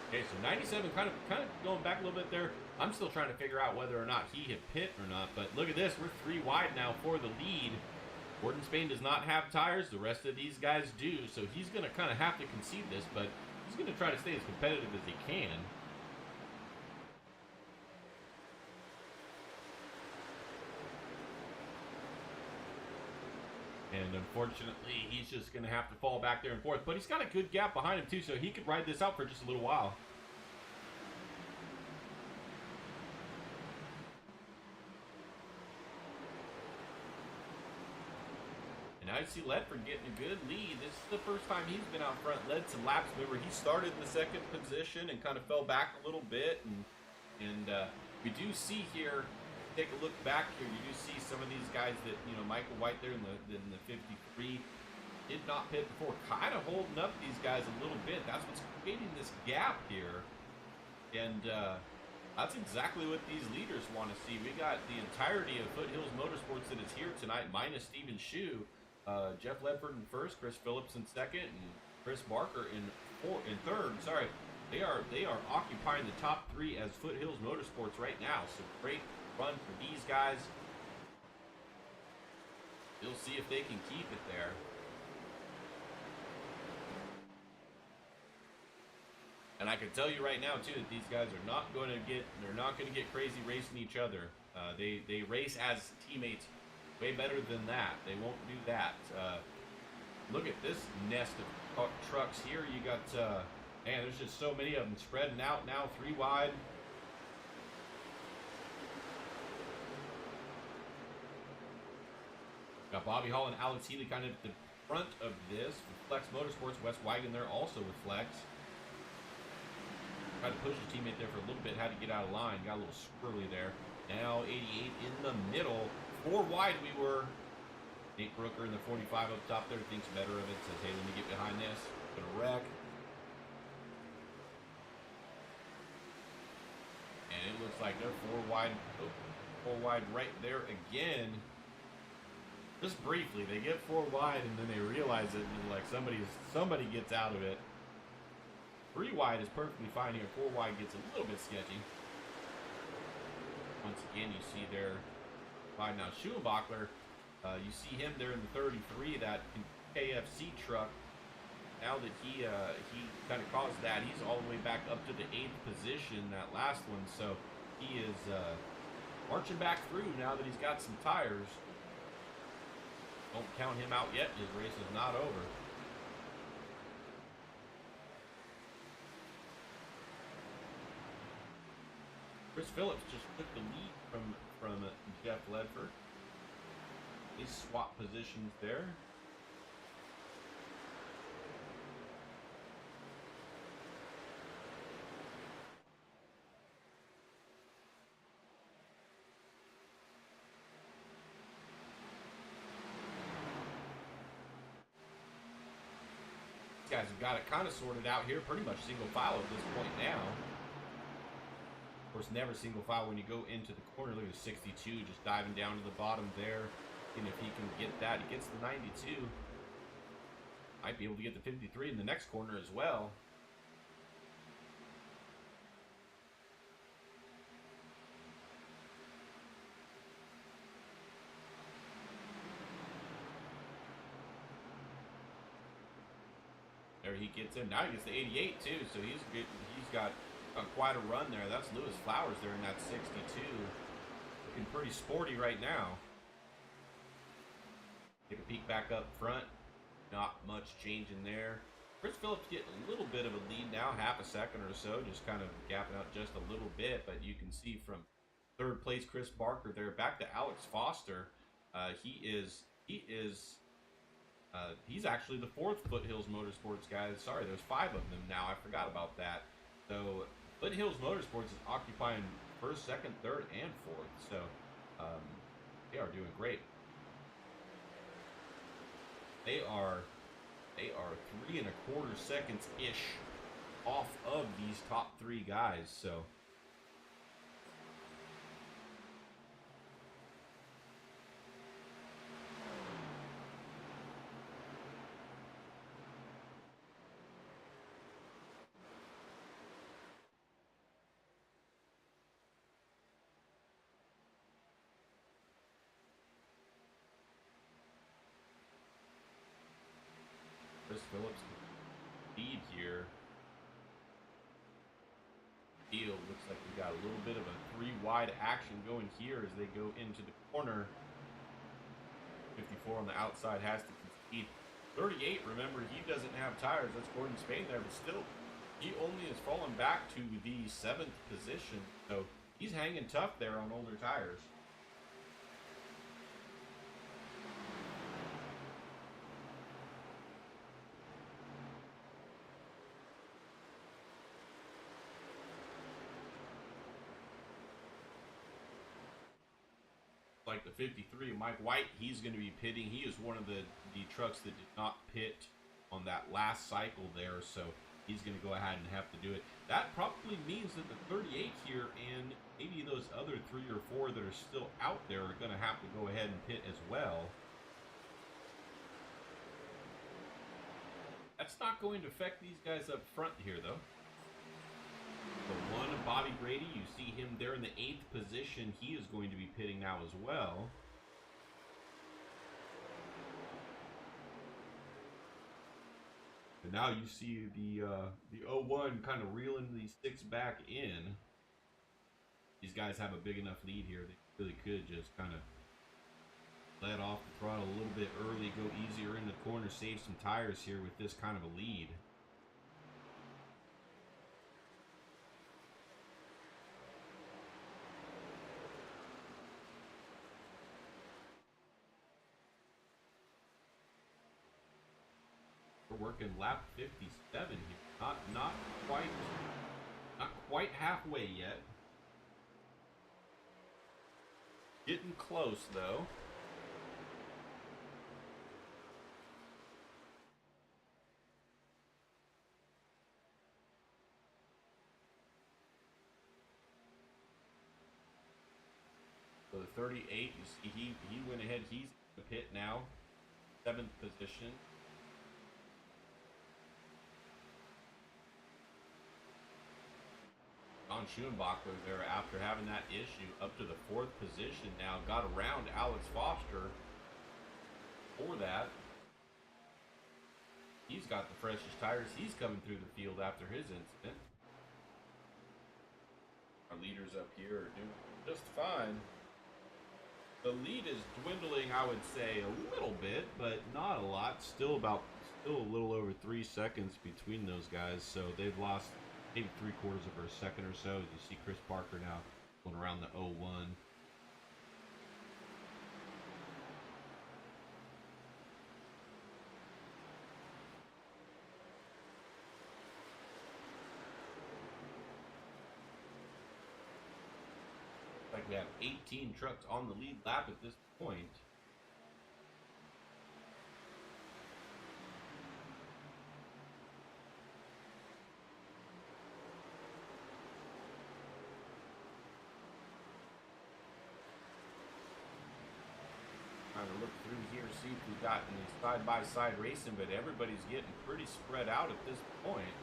Okay, so 97 kind of going back a little bit there. I'm still trying to figure out whether or not he hit pit or not, but look at this. We're 3 wide now for the lead. Gordon Spain does not have tires. The rest of these guys do, so he's going to kind of have to concede this, but he's going to try to stay as competitive as he can. And unfortunately, he's just going to have to fall back there and forth. But he's got a good gap behind him, too, so he could ride this out for just a little while. And now you see Ledford getting a good lead. This is the first time he's been out front, led some laps. Remember, he started in the 2nd position and kind of fell back a little bit. And we do see here, take a look back here, you do see some of these guys that, you know, Michael White there in the 53 did not pit before, kind of holding up these guys a little bit. That's what's creating this gap here. And that's exactly what these leaders want to see. We got the entirety of Foothills Motorsports that is here tonight, minus Steven Shue. Jeff Ledford in 1st, Chris Phillips in 2nd, and Chris Barker in 3rd. Sorry, they are occupying the top 3 as Foothills Motorsports right now. So great run for these guys. We'll see if they can keep it there. And I can tell you right now too that these guys are not going to get crazy racing each other. They race as teammates way better than that. They won't do that. Look at this nest of trucks here. You got man, there's just so many of them spreading out now, 3 wide. Got Bobby Hall and Alex Healy kind of at the front of this. Flex Motorsports, Wes Wagon there also with Flex. Tried to push his teammate there for a little bit, had to get out of line. Got a little squirrely there. Now 88 in the middle. 4 wide we were. Nate Brooker in the 45 up top there thinks better of it. Says, hey, let me get behind this. Gonna wreck. And it looks like they're 4 wide. Oh, 4 wide right there again. Just briefly, they get 4 wide and then they realize it and like somebody gets out of it. 3 wide is perfectly fine here. 4 wide gets a little bit sketchy. Once again, you see there by now Schumacher. You see him there in the 33, that KFC truck. Now that he kind of caused that, he's all the way back up to the 8th position, that last one. So he is marching back through now that he's got some tires. Don't count him out yet. His race is not over. Chris Phillips just took the lead from Jeff Ledford. They swap positions there. These guys have got it kind of sorted out here. Pretty much single file at this point now. Of course, never single file when you go into the corner. Look at 62 just diving down to the bottom there. And if he can get that, he gets the 92. Might be able to get the 53 in the next corner as well. There he gets in. Now he gets the 88 too, so he's good. He's got quite a run there. That's Lewis Flowers there in that 62. Looking pretty sporty right now. Take a peek back up front. Not much change in there. Chris Phillips getting a little bit of a lead now, half a second or so, just kind of gapping out just a little bit. But you can see from 3rd place Chris Barker there back to Alex Foster. He's actually the 4th Foothills Motorsports guy. Sorry, there's 5 of them now. I forgot about that. So Foothills Motorsports is occupying 1st, 2nd, 3rd, and 4th. So they are doing great. They are 3 1/4 seconds ish off of these top 3 guys. So Chris Phillips lead here. Field looks like we got a little bit of a 3 wide action going here as they go into the corner. 54 on the outside has to concede. 38, remember, he doesn't have tires. That's Gordon Spain there, but still, he only has fallen back to the 7th position. So he's hanging tough there on older tires. Like the 53, Mike White, he's going to be pitting. He is one of the trucks that did not pit on that last cycle there, so he's going to go ahead and have to do it. That probably means that the 38 here and maybe those other 3 or 4 that are still out there are going to have to go ahead and pit as well. That's not going to affect these guys up front here, though. The one, Bobby Grady, you see him there in the 8th position. He is going to be pitting now as well. And now you see the 01 kind of reeling these six back in. These guys have a big enough lead here. They really could just kind of let off the throttle a little bit early, go easier in the corner, save some tires here with this kind of a lead. We're working lap 57 here. Not quite halfway yet. Getting close though. So the 38, you see he went ahead. He's in the pit now. 7th position. John Schuenbach was there after having that issue up to the 4th position now. Got around Alex Foster for that. He's got the freshest tires. He's coming through the field after his incident. Our leaders up here are doing just fine. The lead is dwindling, I would say, a little bit, but not a lot. Still a little over 3 seconds between those guys. So they've lost maybe 3/4 of a second or so. You see Chris Parker now going around the 01. Like we have 18 trucks on the lead lap at this point. Trying to look through here, see if we've got any side-by-side racing, but everybody's getting pretty spread out at this point.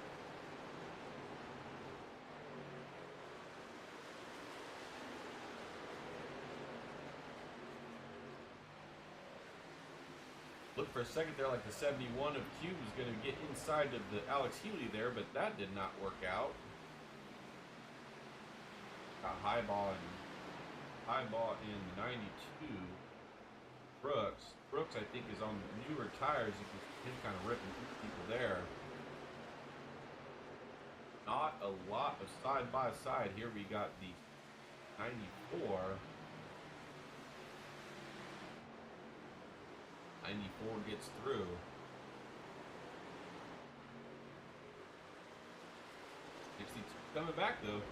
Look for a second there like the 71 of Q was going to get inside of the Alex Healy there, but that did not work out. Got highball in the 92. Brooks, I think, is on the newer tires. You can see him kind of ripping through people there. Not a lot of side-by-side. Here we got the 94. 94 gets through. 62 coming back though.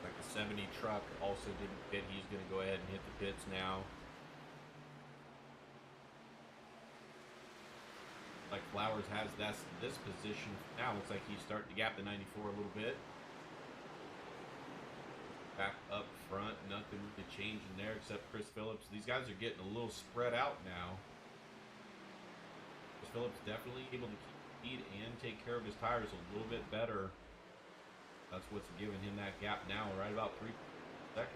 Like the 70 truck also didn't pit. He's going to go ahead and hit the pits now. Like Flowers has this position now. Looks like he's starting to gap the 94 a little bit. Back up front, nothing really changing there except Chris Phillips. These guys are getting a little spread out now. Chris Phillips definitely able to keep speed and take care of his tires a little bit better. That's what's giving him that gap now, right about 3 seconds.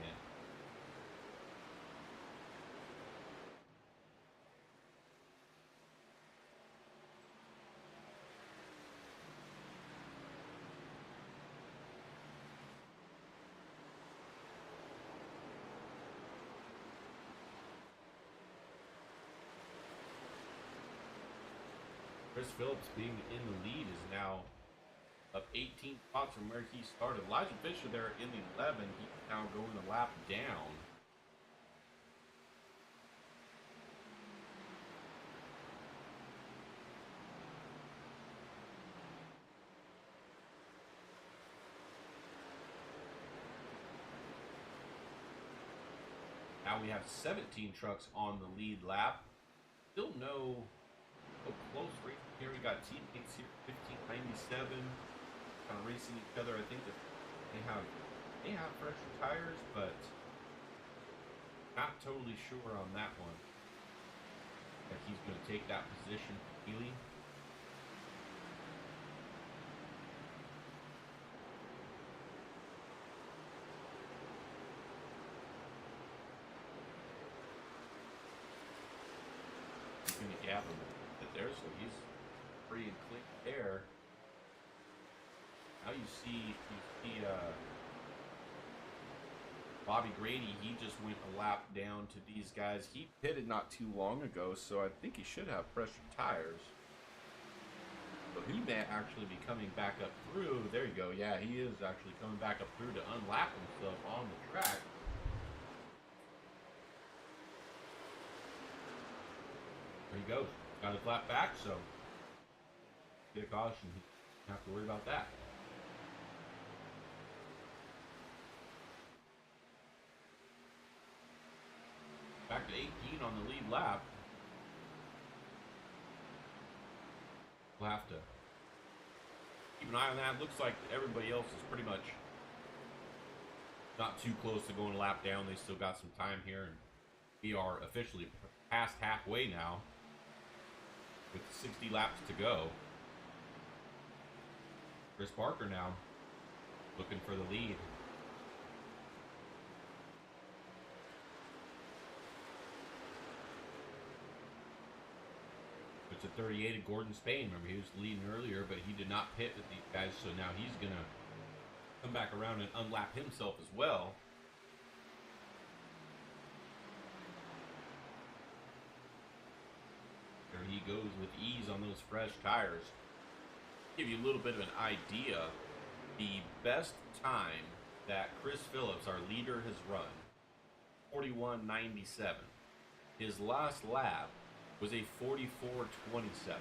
Chris Phillips being in the lead is now up 18 spots from where he started. Elijah Fisher there in the 11. He's now going a lap down. Now we have 17 trucks on the lead lap. Still no close race here. We got teammates here, 1597, kind of racing each other. I think that they have fresher tires, but Not totally sure on that one. That he's going to take that position for Healy. He's going to gap him a bit there, so he's free and clean there. Now you see Bobby Grady, he just went a lap down to these guys. He pitted not too long ago, so I think he should have fresher tires. But he may actually be coming back up through. There you go. Yeah, he is actually coming back up through to unlap himself on the track. There he goes. Got his lap back, so get a caution. Don't have to worry about that. Back to 18 on the lead lap. We'll have to keep an eye on that. Looks like everybody else is pretty much not too close to going a lap down. They still got some time here, and we are officially past halfway now with 60 laps to go. Chris Barker now looking for the lead. To 38 at Gordon Spain. Remember, he was leading earlier, but he did not pit with these guys, so now he's going to come back around and unlap himself as well. There he goes with ease on those fresh tires. Give you a little bit of an idea. The best time that Chris Phillips, our leader, has run, 41.97. His last lap was a 44.27,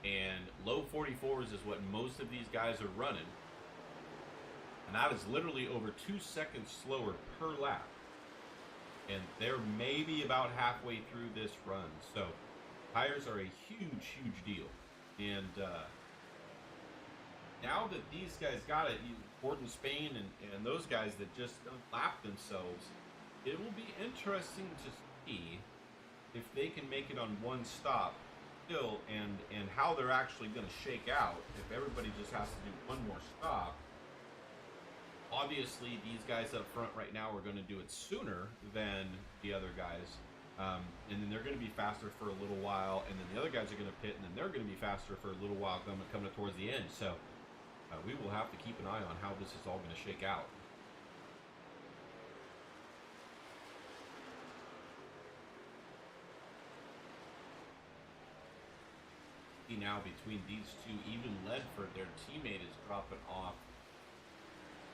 and low 44s is what most of these guys are running, and that is literally over 2 seconds slower per lap, and they're maybe about halfway through this run. So tires are a huge deal, and now that these guys got it, Gordon Spain and those guys that just lap themselves, it will be interesting to see if they can make it on one stop still, and how they're actually going to shake out if everybody just has to do one more stop. Obviously, these guys up front right now are going to do it sooner than the other guys, and then they're going to be faster for a little while, and then the other guys are going to pit, and then they're going to be faster for a little while coming towards the end. So we will have to keep an eye on how this is all going to shake out. Now between these two, even Ledford, their teammate, is dropping off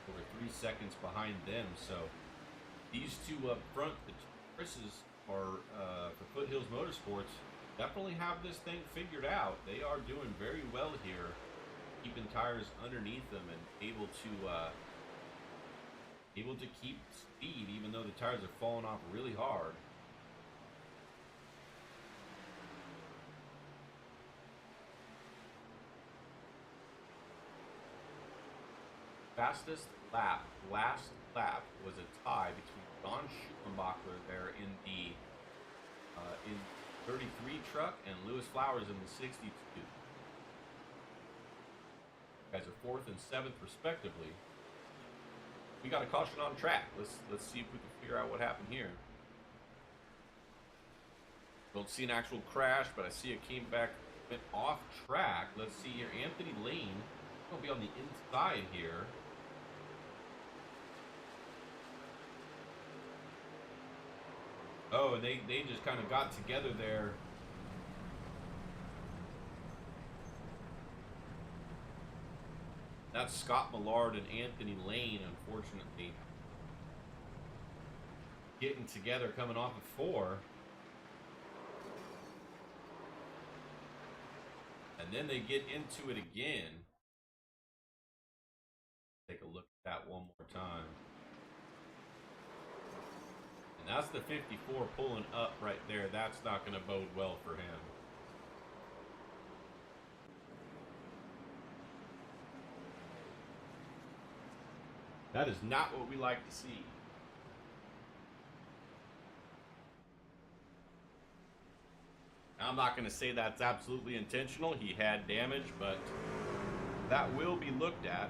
over 3 seconds behind them. So these two up front, the Chris's are for Foothills Motorsports, definitely have this thing figured out. They are doing very well here, keeping tires underneath them and able to keep speed even though the tires are falling off really hard. Fastest lap, last lap, was a tie between Don Schumacher there in the 33 truck and Lewis Flowers in the 62. Guys are 4th and 7th respectively. We got a caution on track. Let's see if we can figure out what happened here. Don't see an actual crash, but I see it came back, went off track. Let's see here. Anthony Lane will be on the inside here. Oh, and they just kind of got together there. That's Scott Millard and Anthony Lane, unfortunately, getting together coming off of 4. And then they get into it again. Take a look at that one more time. And that's the 54 pulling up right there. That's not going to bode well for him. That is not what we like to see. I'm not going to say that's absolutely intentional. He had damage, but that will be looked at.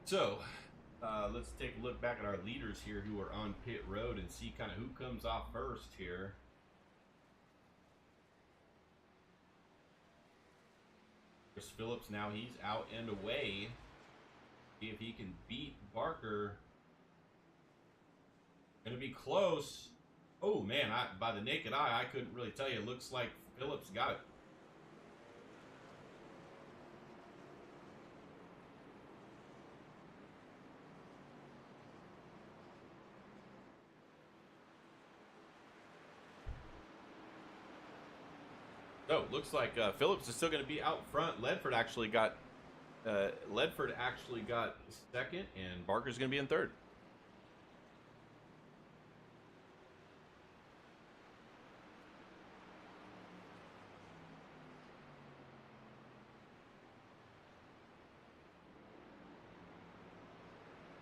So, let's take a look back at our leaders here who are on pit road and see kind of who comes off first here. Chris Phillips, now he's out and away. See if he can beat Barker. Gonna be close. Oh man, by the naked eye, I couldn't really tell you. It looks like Phillips got it. So looks like Phillips is still going to be out front. Ledford actually got second, and Barker's going to be in third.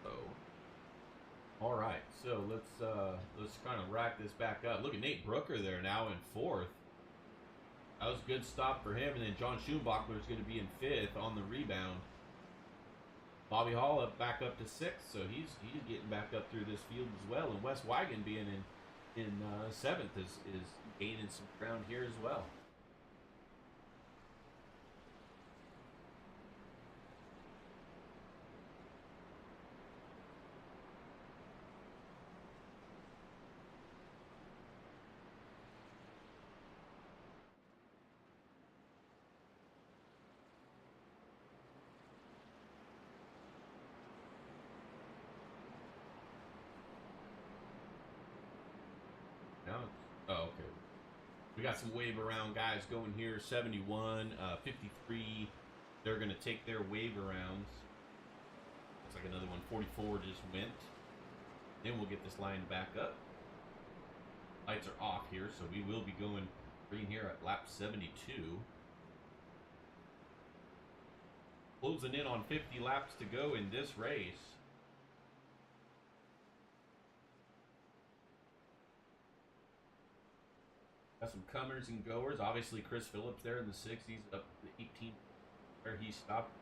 So, all right. So let's kind of rack this back up. Look at Nate Brooker there now in fourth. That was a good stop for him, and then John Schumacher is going to be in fifth on the rebound. Bobby Hall back up to sixth, so he's getting back up through this field as well. And Wes Wagon being in seventh is gaining some ground here as well. Oh, okay. We got some wave around guys going here. 71, 53. They're going to take their wave arounds. Looks like another one. 44 just went. Then we'll get this line back up. Lights are off here, so we will be going green here at lap 72. Closing in on 50 laps to go in this race. Got some comers and goers. Obviously, Chris Phillips there in the 60s, up to the 18 where he started.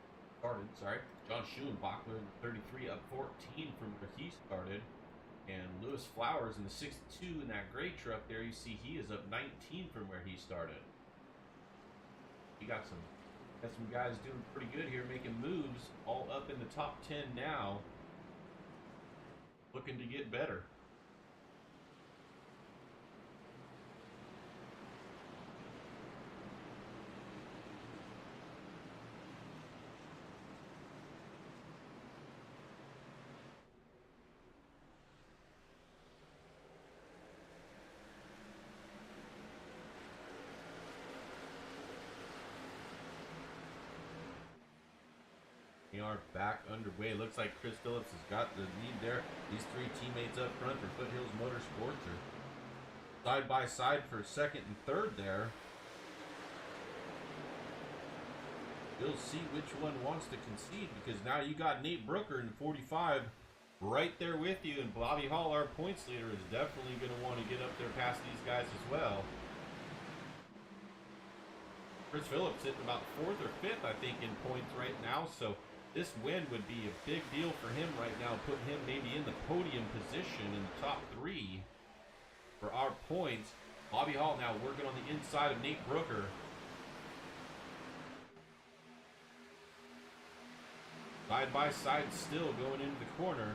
John Schumacher in the 33, up 14 from where he started. And Lewis Flowers in the 62 in that gray truck there. You see he is up 19 from where he started. You got some guys doing pretty good here, making moves, all up in the top 10 now. Looking to get better. We are back underway. Looks like Chris Phillips has got the lead there. These three teammates up front for Foothills Motorsports are side by side for second and third there. You'll see which one wants to concede, because now you got Nate Brooker in 45 right there with you, and Bobby Hall, our points leader, is definitely going to want to get up there past these guys as well. Chris Phillips hitting about fourth or fifth, I think, in points right now, so this win would be a big deal for him right now, put him maybe in the podium position in the top three for our points. Bobby Hall now working on the inside of Nate Brooker. Side by side still going into the corner.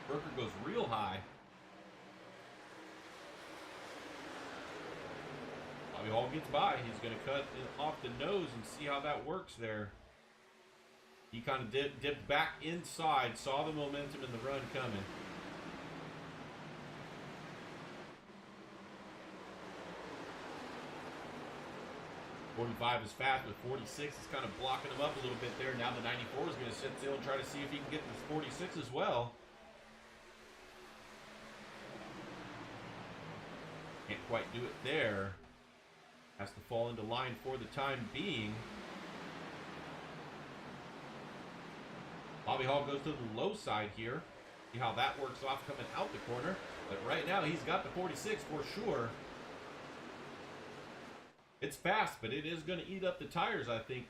Brooker goes real high. Bobby Hall gets by. He's going to cut off the nose and see how that works there. He kind of dipped back inside, saw the momentum in the run coming. .45 is fast, but 46 is kind of blocking him up a little bit there. Now the 94 is going to sit still and try to see if he can get this 46 as well. Can't quite do it there. Has to fall into line for the time being. Bobby Hall goes to the low side here. See how that works off coming out the corner. But right now, he's got the 46 for sure. It's fast, but it is going to eat up the tires, I think,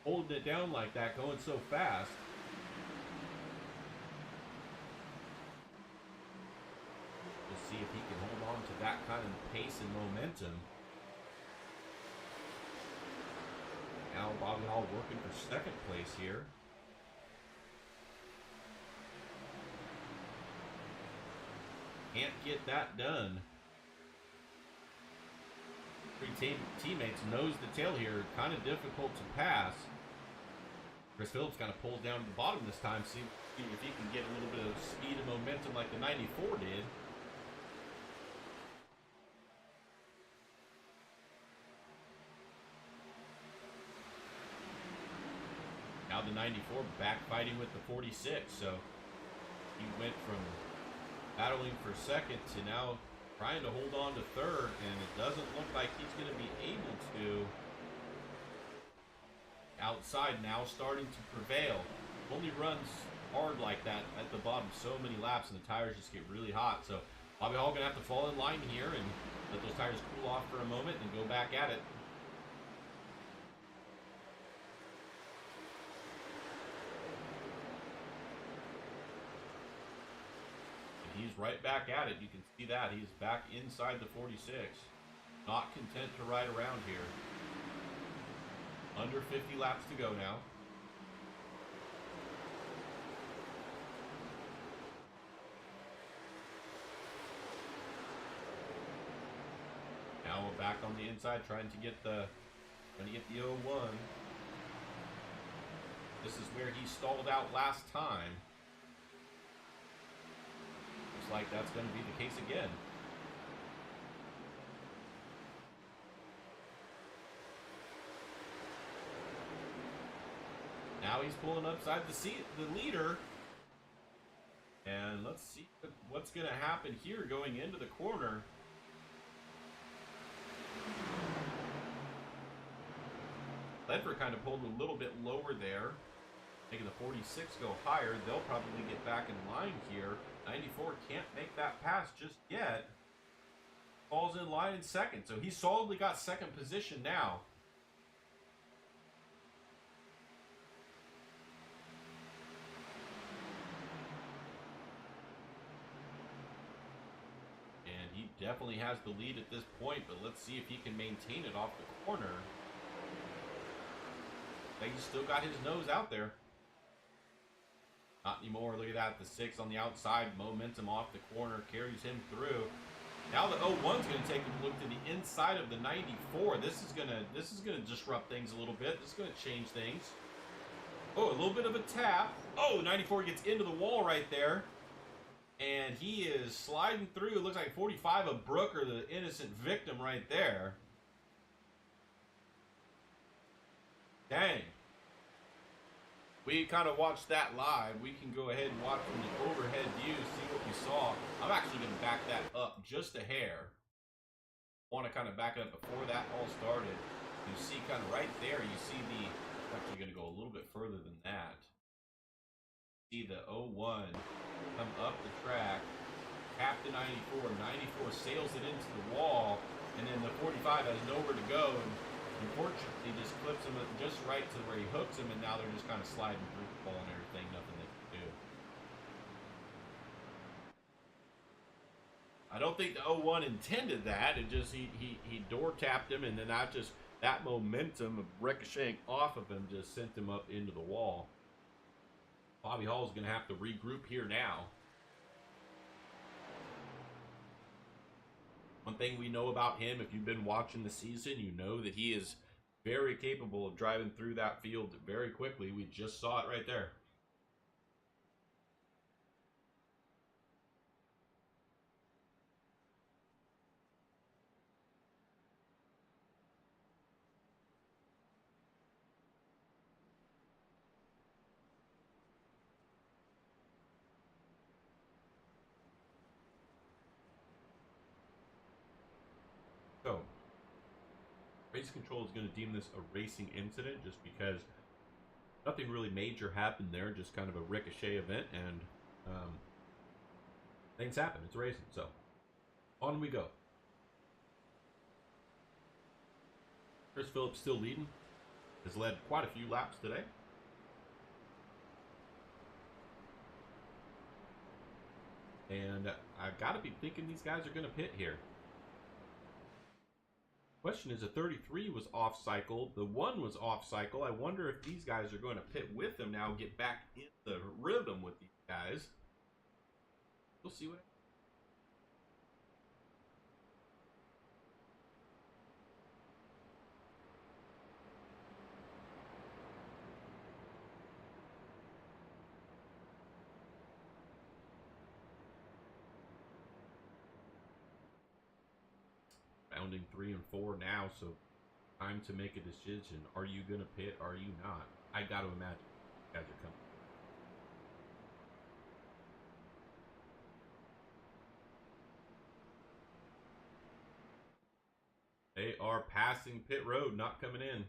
holding it down like that, going so fast. We'll see if he can hold on to that kind of pace and momentum. Now Bobby Hall working for second place here. Can't get that done. Three teammates nose to tail here. Kind of difficult to pass. Chris Phillips kind of pulls down to the bottom this time. See if he can get a little bit of speed and momentum like the 94 did. Now the 94 back fighting with the 46. So he went from battling for second to now trying to hold on to third, and it doesn't look like he's going to be able to. Outside now starting to prevail. Only runs hard like that at the bottom so many laps, and the tires just get really hot. So Bobby Hall going to have to fall in line here and let those tires cool off for a moment and go back at it. He's right back at it. You can see that. He's back inside the 46. Not content to ride around here. Under 50 laps to go now. Now we're back on the inside trying to get the 01. This is where he stalled out last time. Like that's going to be the case again. Now he's pulling upside the leader. And let's see what's going to happen here going into the corner. Ledford kind of pulled a little bit lower there, making the 46 go higher. They'll probably get back in line here. 94 can't make that pass just yet. Falls in line in second. So he solidly got second position now. And he definitely has the lead at this point, but let's see if he can maintain it off the corner. He's still got his nose out there. Not anymore. Look at that. The 6 on the outside. Momentum off the corner. Carries him through. Now the 01's going to take a look to the inside of the 94. This is going to disrupt things a little bit. This is going to change things. Oh, a little bit of a tap. Oh, 94 gets into the wall right there. And he is sliding through. It looks like 45 of Brooker, the innocent victim right there. Dang. We kind of watched that live. We can go ahead and watch from the overhead view, see what we saw. I'm actually going to back that up just a hair. I want to kind of back it up before that all started. You see kind of right there, you see the, I'm actually going to go a little bit further than that. See the 01 come up the track, tap the 94. 94 sails it into the wall, and then the 45 has nowhere to go. And unfortunately, just clips him just right to where he hooks him, and now they're just kind of sliding through the ball and everything. Nothing they can do. I don't think the 01 intended that. It just he door tapped him, and then that momentum of ricocheting off of him just sent him up into the wall. Bobby Hall is going to have to regroup here now. One thing we know about him, if you've been watching the season, you know that he is very capable of driving through that field very quickly. We just saw it right there. So, race control is going to deem this a racing incident just because nothing really major happened there, just kind of a ricochet event, and things happen. It's racing, so on we go. Chris Phillips still leading. Has led quite a few laps today. And I gotta be thinking these guys are gonna pit here. Question is, the 33 was off cycle, the 1 was off cycle. I wonder if these guys are going to pit with them now, get back in the rhythm with these guys. We'll see what happens. Rounding 3 and 4 now, so time to make a decision. Are you going to pit? Are you not? I got to imagine guys are coming. They are passing pit road, not coming in.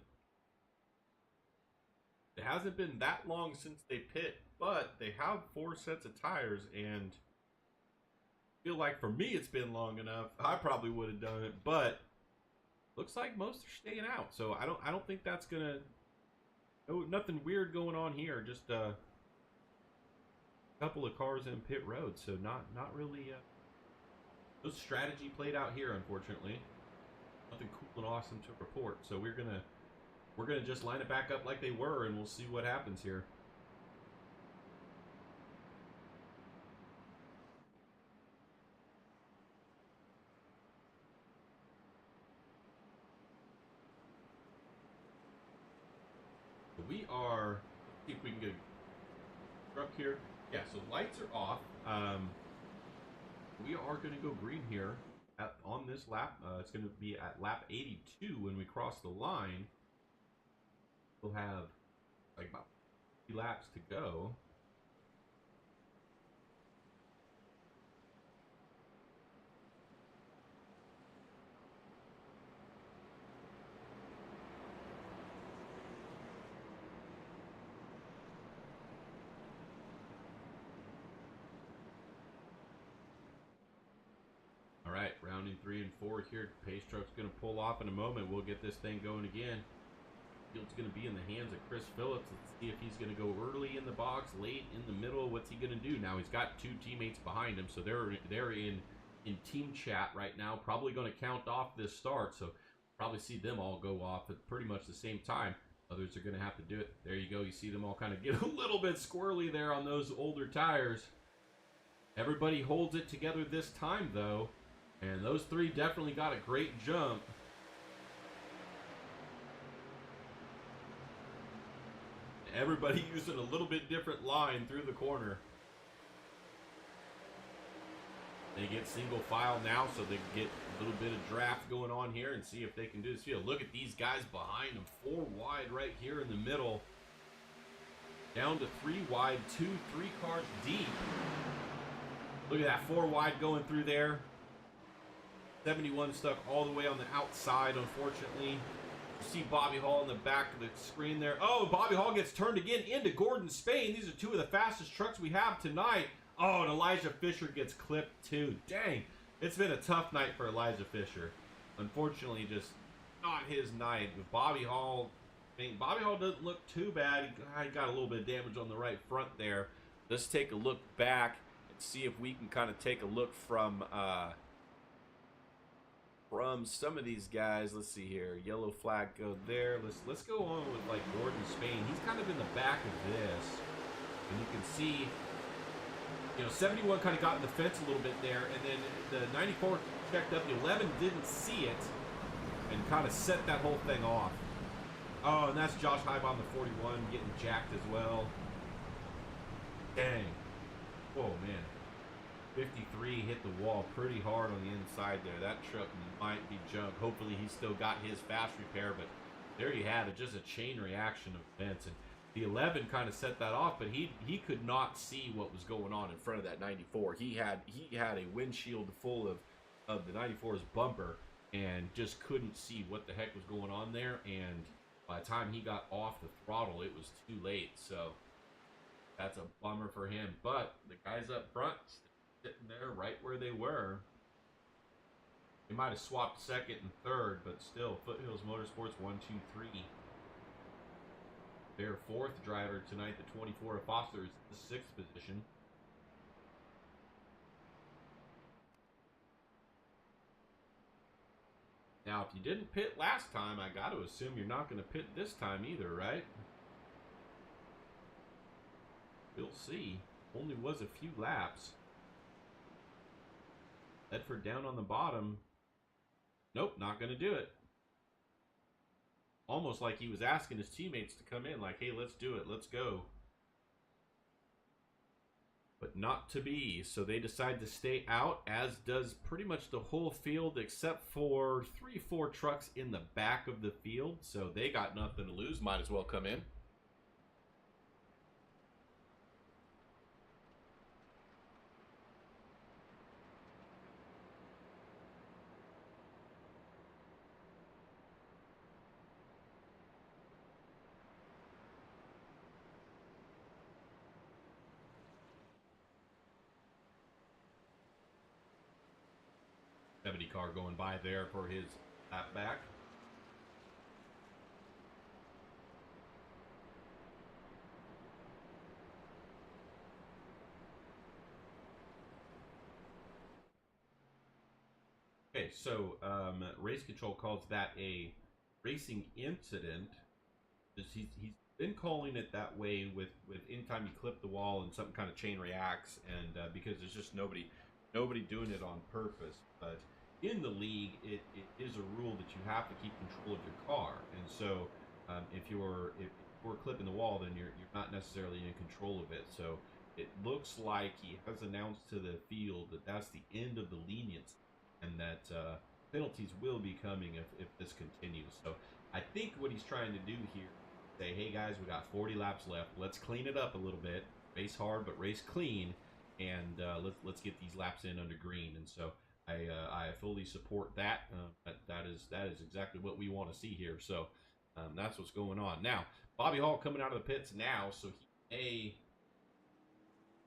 It hasn't been that long since they pit, but they have 4 sets of tires, and I feel like for me it's been long enough. I probably would have done it, but looks like most are staying out. So I don't think that's gonna. No, nothing weird going on here. Just a couple of cars in pit road. So not really. No strategy played out here, unfortunately. Nothing cool and awesome to report. So we're gonna just line it back up like they were, and we'll see what happens here. We are, let's see if we can get a truck here. Yeah, so lights are off. We are going to go green here on this lap. It's going to be at lap 82 when we cross the line. We'll have like about 3 laps to go. All right, rounding 3 and 4 here. Pace truck's going to pull off in a moment. We'll get this thing going again. Field's going to be in the hands of Chris Phillips. Let's see if he's going to go early in the box, late in the middle. What's he going to do now? He's got 2 teammates behind him, so they're in team chat right now. Probably going to count off this start, so probably see them all go off at pretty much the same time. Others are going to have to do it. There you go. You see them all kind of get a little bit squirrely there on those older tires. Everybody holds it together this time, though. And those 3 definitely got a great jump. Everybody using a little bit different line through the corner. They get single file now, so they get a little bit of draft going on here and see if they can do this field. Look at these guys behind them. 4 wide right here in the middle. Down to 3 wide, 3 cars deep. Look at that, 4 wide going through there. 71 stuck all the way on the outside, unfortunately. You see Bobby Hall in the back of the screen there. Oh, Bobby Hall gets turned again into Gordon Spain. These are 2 of the fastest trucks we have tonight. Oh, and Elijah Fisher gets clipped too. Dang, it's been a tough night for Elijah Fisher. Unfortunately, just not his night. With Bobby Hall, I mean, Bobby Hall doesn't look too bad. He got a little bit of damage on the right front there. Let's take a look back and see if we can kind of take a look from some of these guys. Let's see here. Yellow flag go there. Let's go on with like Gordon Spain. He's kind of in the back of this, and you can see, you know, 71 kind of got in the fence a little bit there, and then the 94 checked up. The 11 didn't see it and kind of set that whole thing off. Oh, and that's Josh Highbaum, the 41, getting jacked as well. Dang. Oh man. 53 hit the wall pretty hard on the inside there. That truck might be junk. Hopefully he's still got his fast repair, but there you had it. Just a chain reaction of events. And the 11 kind of set that off, but he could not see what was going on in front of that 94. He had a windshield full of the 94's bumper and just couldn't see what the heck was going on there. And By the time he got off the throttle, it was too late. So that's a bummer for him. But the guys up front sitting there right where they were. They might have swapped second and third, but still, Foothills Motorsports 1, 2, 3. Their fourth driver tonight, the 24 of Foster, is in the sixth position. Now, if you didn't pit last time, I got to assume you're not going to pit this time either, right? We'll see. Only was a few laps. Bedford down on the bottom. Nope, not going to do it. Almost like he was asking his teammates to come in, like, hey, let's do it, let's go. But not to be, so they decide to stay out, as does pretty much the whole field, except for 3-4 trucks in the back of the field, so they got nothing to lose, might as well come in. Car going by there for his lap back. Okay, so race control calls that a racing incident. He's been calling it that way with anytime you clip the wall and some kind of chain reacts, and because there's just nobody doing it on purpose, but in the league, it is a rule that you have to keep control of your car, and so if you're clipping the wall, then you're not necessarily in control of it. So it looks like he has announced to the field that that's the end of the leniency, and that penalties will be coming if this continues. So I think what he's trying to do here is say, hey guys, we got 40 laps left. Let's clean it up a little bit. Race hard, but race clean, and let's get these laps in under green. And so I fully support that. That is exactly what we want to see here. So that's what's going on. Now, Bobby Hall coming out of the pits now, so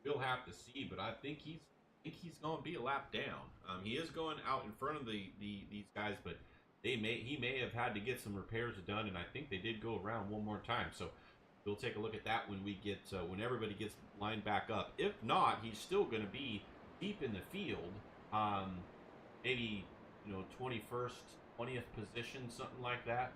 we'll have to see, but I think he's going to be a lap down. He is going out in front of these guys, but he may have had to get some repairs done, and I think they did go around one more time. So we'll take a look at that when we get when everybody gets lined back up. If not, he's still going to be deep in the field. Maybe 21st, 20th position, something like that.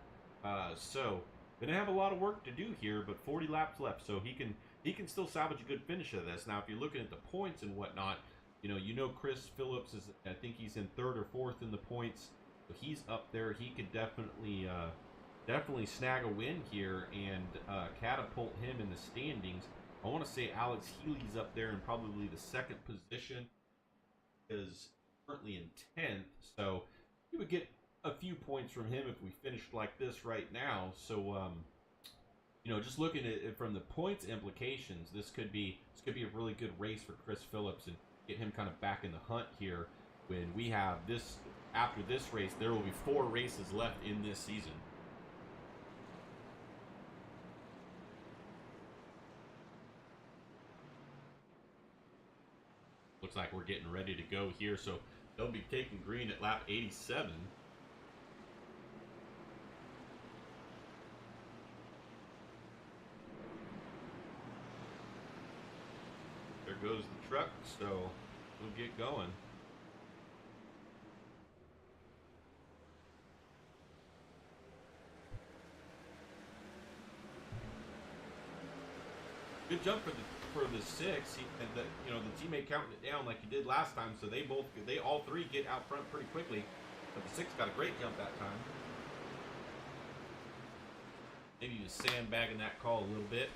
So gonna have a lot of work to do here, but 40 laps left, so he can still salvage a good finish of this. Now, if you're looking at the points and whatnot, Chris Phillips is, I think he's in third or fourth in the points, so he's up there. He could definitely snag a win here and catapult him in the standings. I want to say Alex Healy's up there in probably the second position, is currently in 10th, so he would get a few points from him if we finished like this right now. So just looking at it from the points implications, this could be a really good race for Chris Phillips and get him kind of back in the hunt here. When we have this, after this race, there will be 4 races left in this season. Looks like we're getting ready to go here, so they'll be taking green at lap 87. There goes the truck, so we'll get going. Good jump for the 6. The teammate counting it down like he did last time, so they all three get out front pretty quickly. But the 6 got a great jump that time. Maybe he was sandbagging that call a little bit.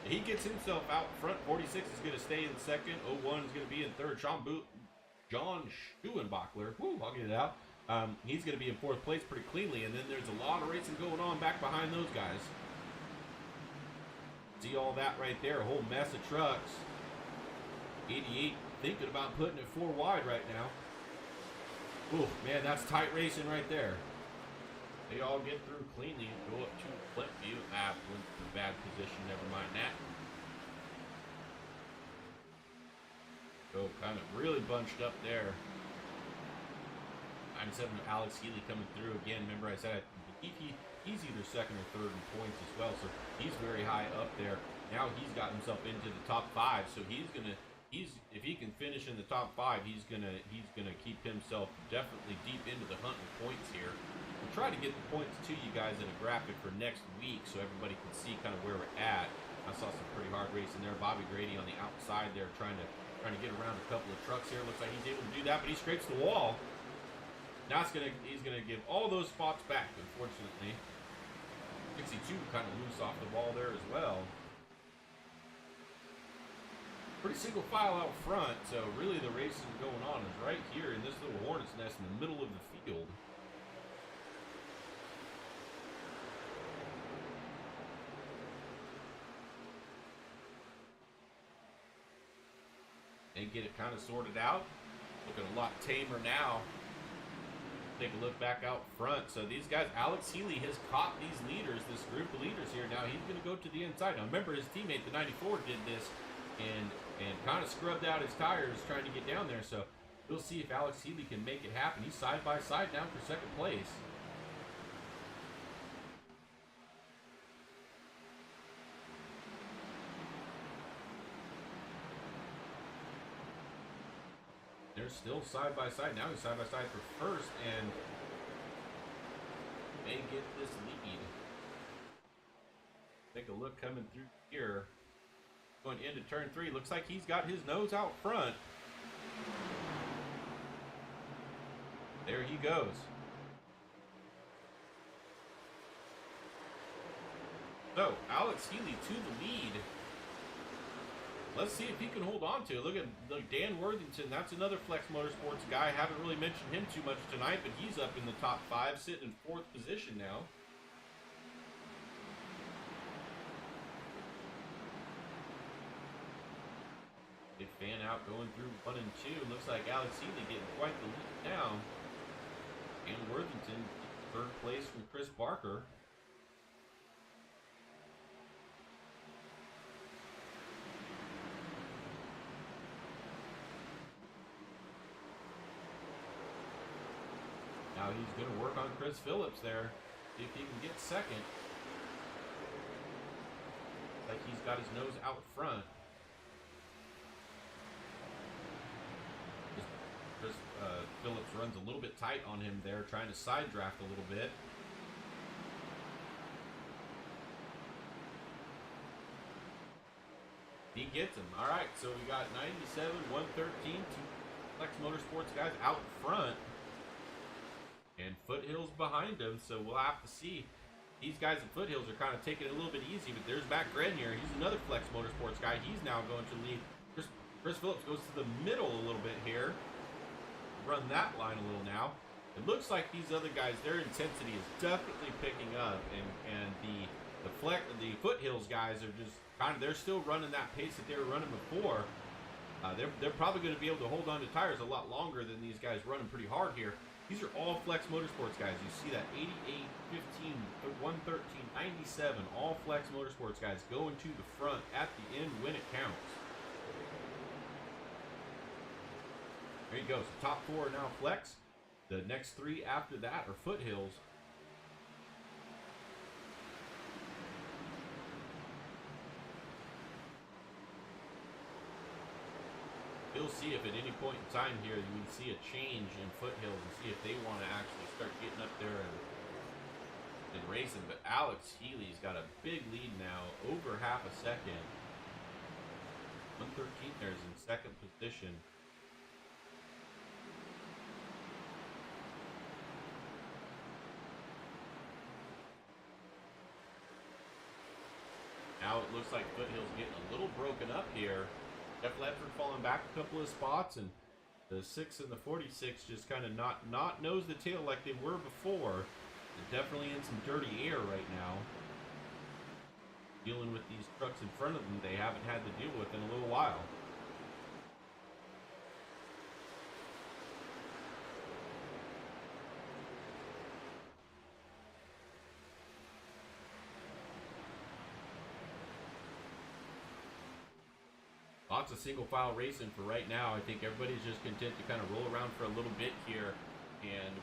He gets himself out front. 46 is going to stay in second. 01 is going to be in third. John Schuenbachler. Woo, I'll get it out. He's going to be in fourth place pretty cleanly. And then there's a lot of racing going on back behind those guys. See all that right there, a whole mess of trucks. 88 thinking about putting it 4 wide right now. Ooh, man, that's tight racing right there. They all get through cleanly and go up to Flintview. Went in a bad position, never mind that. Go kind of really bunched up there. 9-7 Alex Healy coming through again. Remember I said he's either second or third in points as well, so he's very high up there. Now he's got himself into the top 5, so if he can finish in the top 5, he's gonna keep himself definitely deep into the hunt with points here. We'll try to get the points to you guys in a graphic for next week so everybody can see kind of where we're at. I saw some pretty hard racing there. Bobby Grady on the outside there trying to get around a couple of trucks here. Looks like he's able to do that, but he scrapes the wall. Now he's gonna give all those spots back, unfortunately. 62 kind of loose off the ball there as well. Pretty single file out front, so really the racing going on is right here in this little hornet's nest in the middle of the field. They get it kind of sorted out. Looking a lot tamer now. Take a look back out front. So these guys, Alex Healy has caught these leaders, this group of leaders here. Now he's going to go to the inside. Now remember his teammate, the 94, did this and kind of scrubbed out his tires trying to get down there. So we'll see if Alex Healy can make it happen. He's side by side now for second place. They're still side by side. Now he's side by side for first, and they get this lead. Take a look coming through here. Going into turn 3. Looks like he's got his nose out front. There he goes. So, Alex Healy to the lead. Let's see if he can hold on to it. Look at Dan Worthington. That's another Flex Motorsports guy. Haven't really mentioned him too much tonight, but he's up in the top 5, sitting in 4th position now. They fan out going through 1 and 2. Looks like Alex Healy getting quite the lead now. Dan Worthington, 3rd place from Chris Barker. Now he's going to work on Chris Phillips there. See if he can get second. Like he's got his nose out front. Chris Phillips runs a little bit tight on him there, trying to side draft a little bit. He gets him. All right, so we got 97, 113, 2 Flex Motorsports guys out front. And Foothills behind him, so we'll have to see. These guys at Foothills are kind of taking it a little bit easy, but there's Matt Grenier. He's another Flex Motorsports guy. He's now going to lead. Chris Phillips goes to the middle a little bit here. Run that line a little now. It looks like these other guys, their intensity is definitely picking up, and the Foothills guys are just kind of, they're still running that pace that they were running before. They're probably going to be able to hold on to tires a lot longer than these guys running pretty hard here. These are all Flex Motorsports guys. You see that 88, 15, 113, 97, all Flex Motorsports guys going to the front at the end when it counts. There you go. So top 4 are now Flex. The next 3 after that are Foothills. We'll see if at any point in time here we see a change in Foothills and see if they want to actually start getting up there and racing. But Alex Healy's got a big lead now, over half a second. 113 there is in 2nd position. Now it looks like Foothills getting a little broken up here. Jeff Ledford falling back a couple of spots, and the 6 and the 46 just kind of not nose to tail like they were before. They're definitely in some dirty air right now. Dealing with these trucks in front of them they haven't had to deal with in a little while. lots of single file racing for right now. I think everybody's just content to kind of roll around for a little bit here, and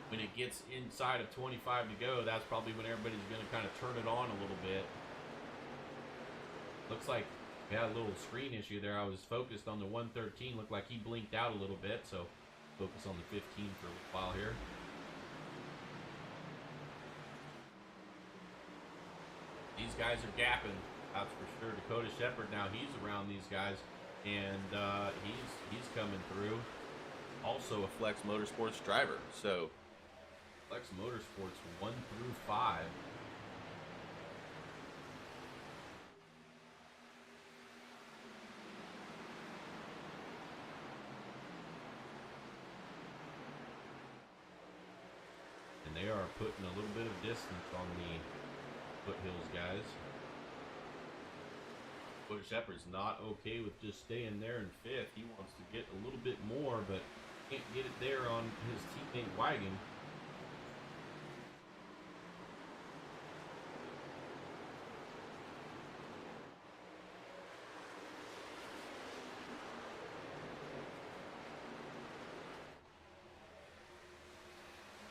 when it gets inside of 25 to go, that's probably when everybody's going to kind of turn it on a little bit. Looks like we had a little screen issue there. I was focused on the 113. Looked like he blinked out a little bit, so focus on the 15 for a little while here. These guys are gapping, that's for sure. Dakota Shepard now, he's around these guys, and he's coming through. Also a Flex Motorsports driver, so Flex Motorsports 1 through 5. And they are putting a little bit of distance on the Foothills guys. Dakota Shepard's not okay with just staying there in 5th. He wants to get a little bit more, but can't get it there on his teammate Wagon.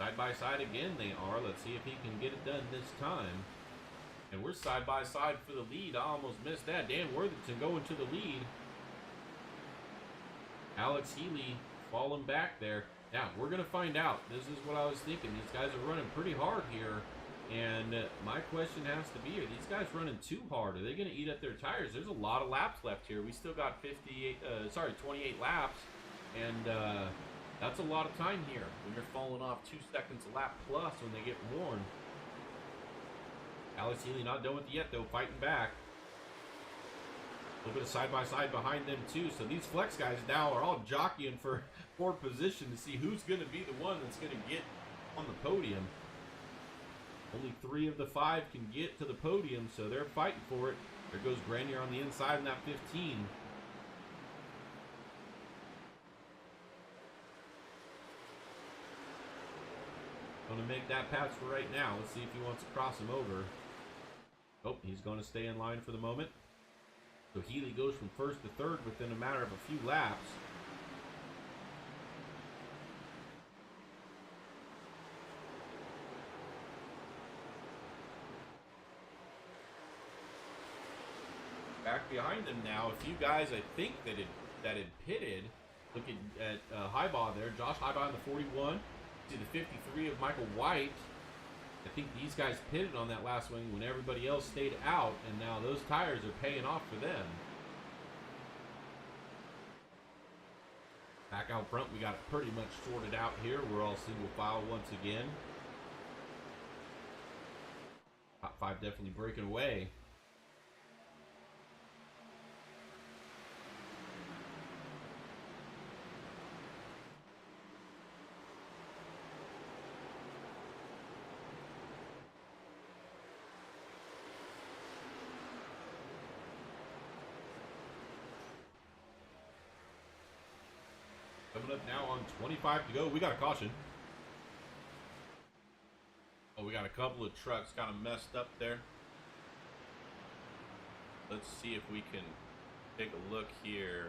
Side by side again they are. Let's see if he can get it done this time. And we're side by side for the lead. I almost missed that. Dan Worthington going to the lead. Alex Healy falling back there. Now, we're going to find out. This is what I was thinking. These guys are running pretty hard here. And my question has to be, are these guys running too hard? Are they going to eat up their tires? There's a lot of laps left here. We still got 28 laps. And that's a lot of time here when you're falling off 2 seconds a lap plus when they get worn. Alex Healy not done with it yet, though, fighting back. A little bit of side-by-side behind them, too. So these Flex guys now are all jockeying for fourth position to see who's going to be the one that's going to get on the podium. Only 3 of the 5 can get to the podium, so they're fighting for it. There goes Grenier on the inside in that 15. Going to make that pass for right now. Let's see if he wants to cross him over. Oh, he's going to stay in line for the moment. So Healy goes from 1st to 3rd within a matter of a few laps. Back behind him now, a few guys I think that had pitted. Looking at Highbaugh there, Josh Highbaugh in the 41. See the 53 of Michael White. I think these guys pitted on that last wing when everybody else stayed out, and now those tires are paying off for them. Back out front, we got it pretty much sorted out here. We're all single file once again. Top 5 definitely breaking away. Coming up now on 25 to go. We got a caution. Oh, we got a couple of trucks kind of messed up there. Let's see if we can take a look here.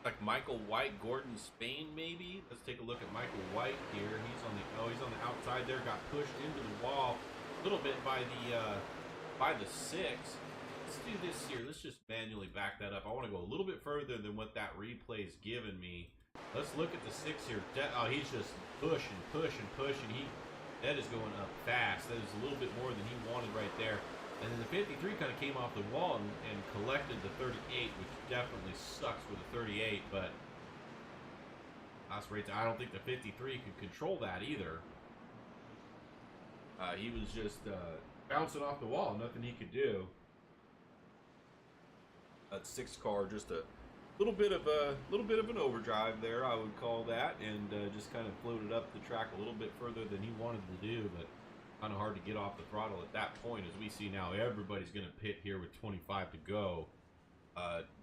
Like Michael White, Gordon Spain maybe. Let's take a look at Michael White here. He's on the outside there. Got pushed into the wall a little bit by the 6. Let's do this here. Let's just manually back that up. I want to go a little bit further than what that replay's given me. Let's look at the 6 here. Oh, he's just pushing. That is going up fast. That is a little bit more than he wanted right there. And then the 53 kind of came off the wall and collected the 38, which definitely sucks with the 38, but that's right. I don't think the 53 could control that either. He was just bouncing off the wall. Nothing he could do. That 6 car just a little bit of an overdrive there, I would call that, and just kind of floated up the track a little bit further than he wanted to do, but kind of hard to get off the throttle at that point. As we see now, everybody's going to pit here with 25 to go.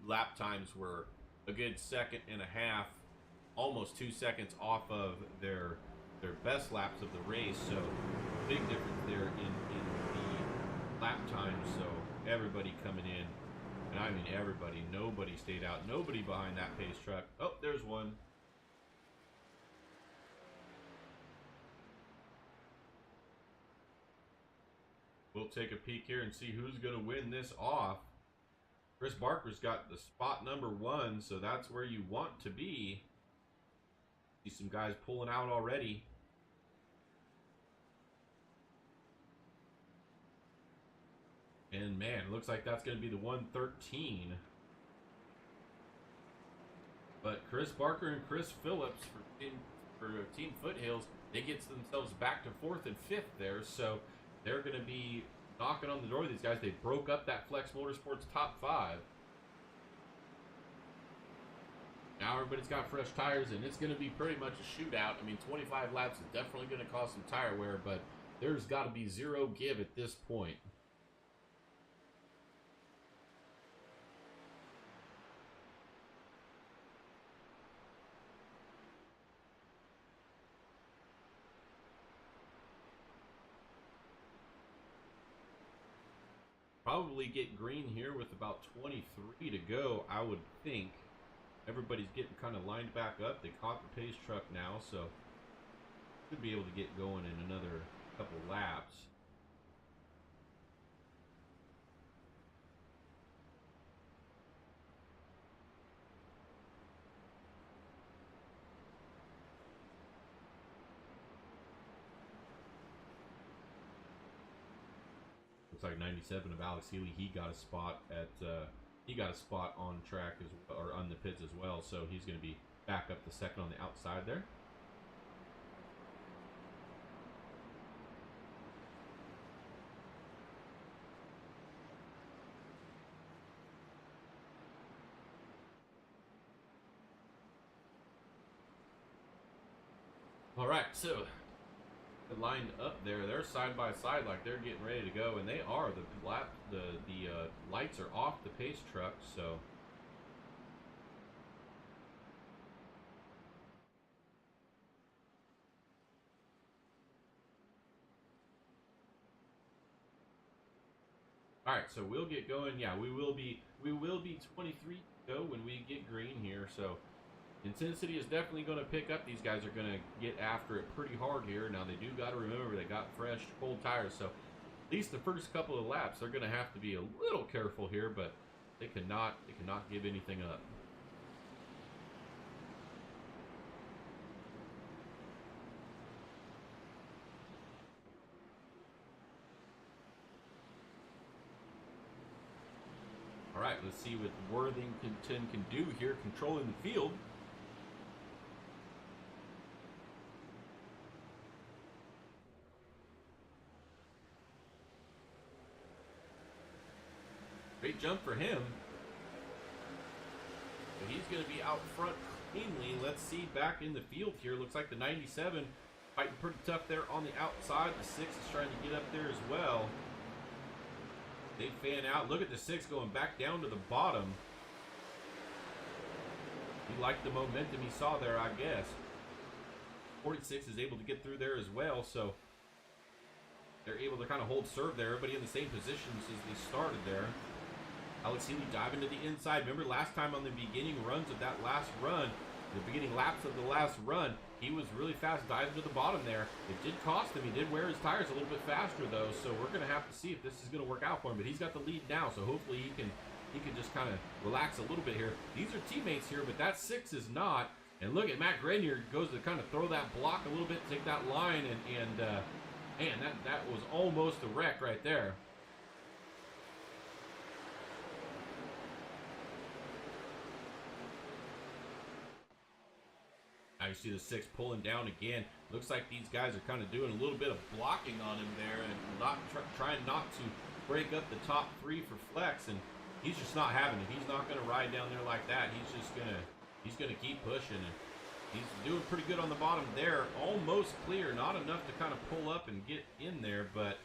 Lap times were a good 1.5 seconds, almost 2 seconds off of their best laps of the race, so big difference there in the lap time. So everybody coming in And I mean everybody, nobody stayed out. Nobody behind that pace truck. Oh, there's one. We'll take a peek here and see who's going to win this off. Chris Barker's got the spot number 1, so that's where you want to be. See some guys pulling out already. And man, looks like that's going to be the 113. But Chris Barker and Chris Phillips for Team Foothills, they get themselves back to 4th and 5th there. So they're going to be knocking on the door of these guys. They broke up that Flex Motorsports top 5. Now everybody's got fresh tires, and it's going to be pretty much a shootout. I mean, 25 laps is definitely going to cause some tire wear, but there's got to be zero give at this point. Probably get green here with about 23 to go, I would think. Everybody's getting kind of lined back up. They caught the pace truck now, so should be able to get going in another couple laps. Looks like 97 of Alex Healy. He got a spot at on track as well, or on the pits as well. So he's going to be back up the second on the outside there. All right, so lined up there, they're side by side like they're getting ready to go, and they are. The lights are off the pace truck, so all right, so we'll get going. Yeah, we will be 23 to go when we get green here, so intensity is definitely going to pick up. These guys are going to get after it pretty hard here. Now, they do got to remember they got fresh, cold tires. So, at least the first couple of laps, they're going to have to be a little careful here, but they cannot give anything up. All right, let's see what Worthington can do here, controlling the field. Great jump for him. But he's going to be out front cleanly. Let's see back in the field here. Looks like the 97 fighting pretty tough there on the outside. The 6 is trying to get up there as well. They fan out. Look at the 6 going back down to the bottom. He liked the momentum he saw there, I guess. 46 is able to get through there as well, so they're able to kind of hold serve there. Everybody in the same positions as they started there. Alex Healy diving to the inside. Remember last time on the beginning runs of that last run, the beginning laps of the last run, he was really fast diving to the bottom there. It did cost him. He did wear his tires a little bit faster though, so we're going to have to see if this is going to work out for him. But he's got the lead now, so hopefully he can just kind of relax a little bit here. These are teammates here, but that 6 is not. And look at Matt Grenier goes to kind of throw that block a little bit, take that line, and man, that was almost a wreck right there. Now you see the 6 pulling down again. Looks like these guys are kind of doing a little bit of blocking on him there and not trying not to break up the top 3 for Flex, and he's just not having it. He's not going to ride down there like that. He's gonna keep pushing, and he's doing pretty good on the bottom there. Almost clear, not enough to kind of pull up and get in there, but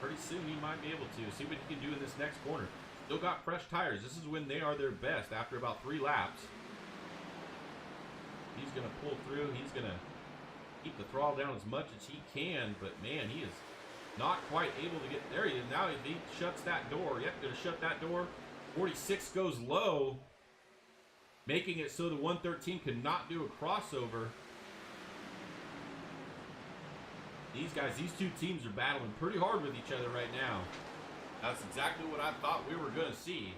pretty soon he might be able to. See what he can do in this next corner. Still got fresh tires. This is when they are their best after about 3 laps. He's going to pull through. He's going to keep the throttle down as much as he can. But, man, he is Not quite able to get there. He is. Now he shuts that door. Yep, gonna shut that door. 46 goes low, making it so the 113 could not do a crossover. These guys, these two teams are battling pretty hard with each other right now. That's exactly what I thought we were gonna see.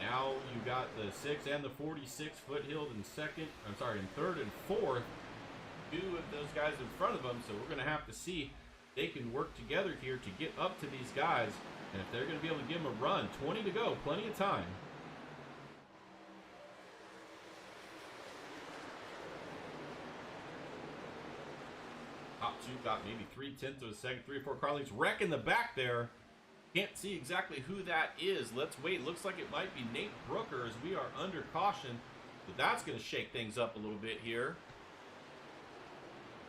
Now you got the 6 and the 46 Foothill in second. I'm sorry, in third and fourth. Two of those guys in front of them, so we're going to have to see if they can work together here to get up to these guys, and if they're going to be able to give them a run. 20 to go, plenty of time. Top two got maybe 3/10 of a second, 3 or 4 car leads. Wreck in the back there. Can't see exactly who that is. Let's wait. Looks like it might be Nate Brooker as we are under caution, but that's going to shake things up a little bit here.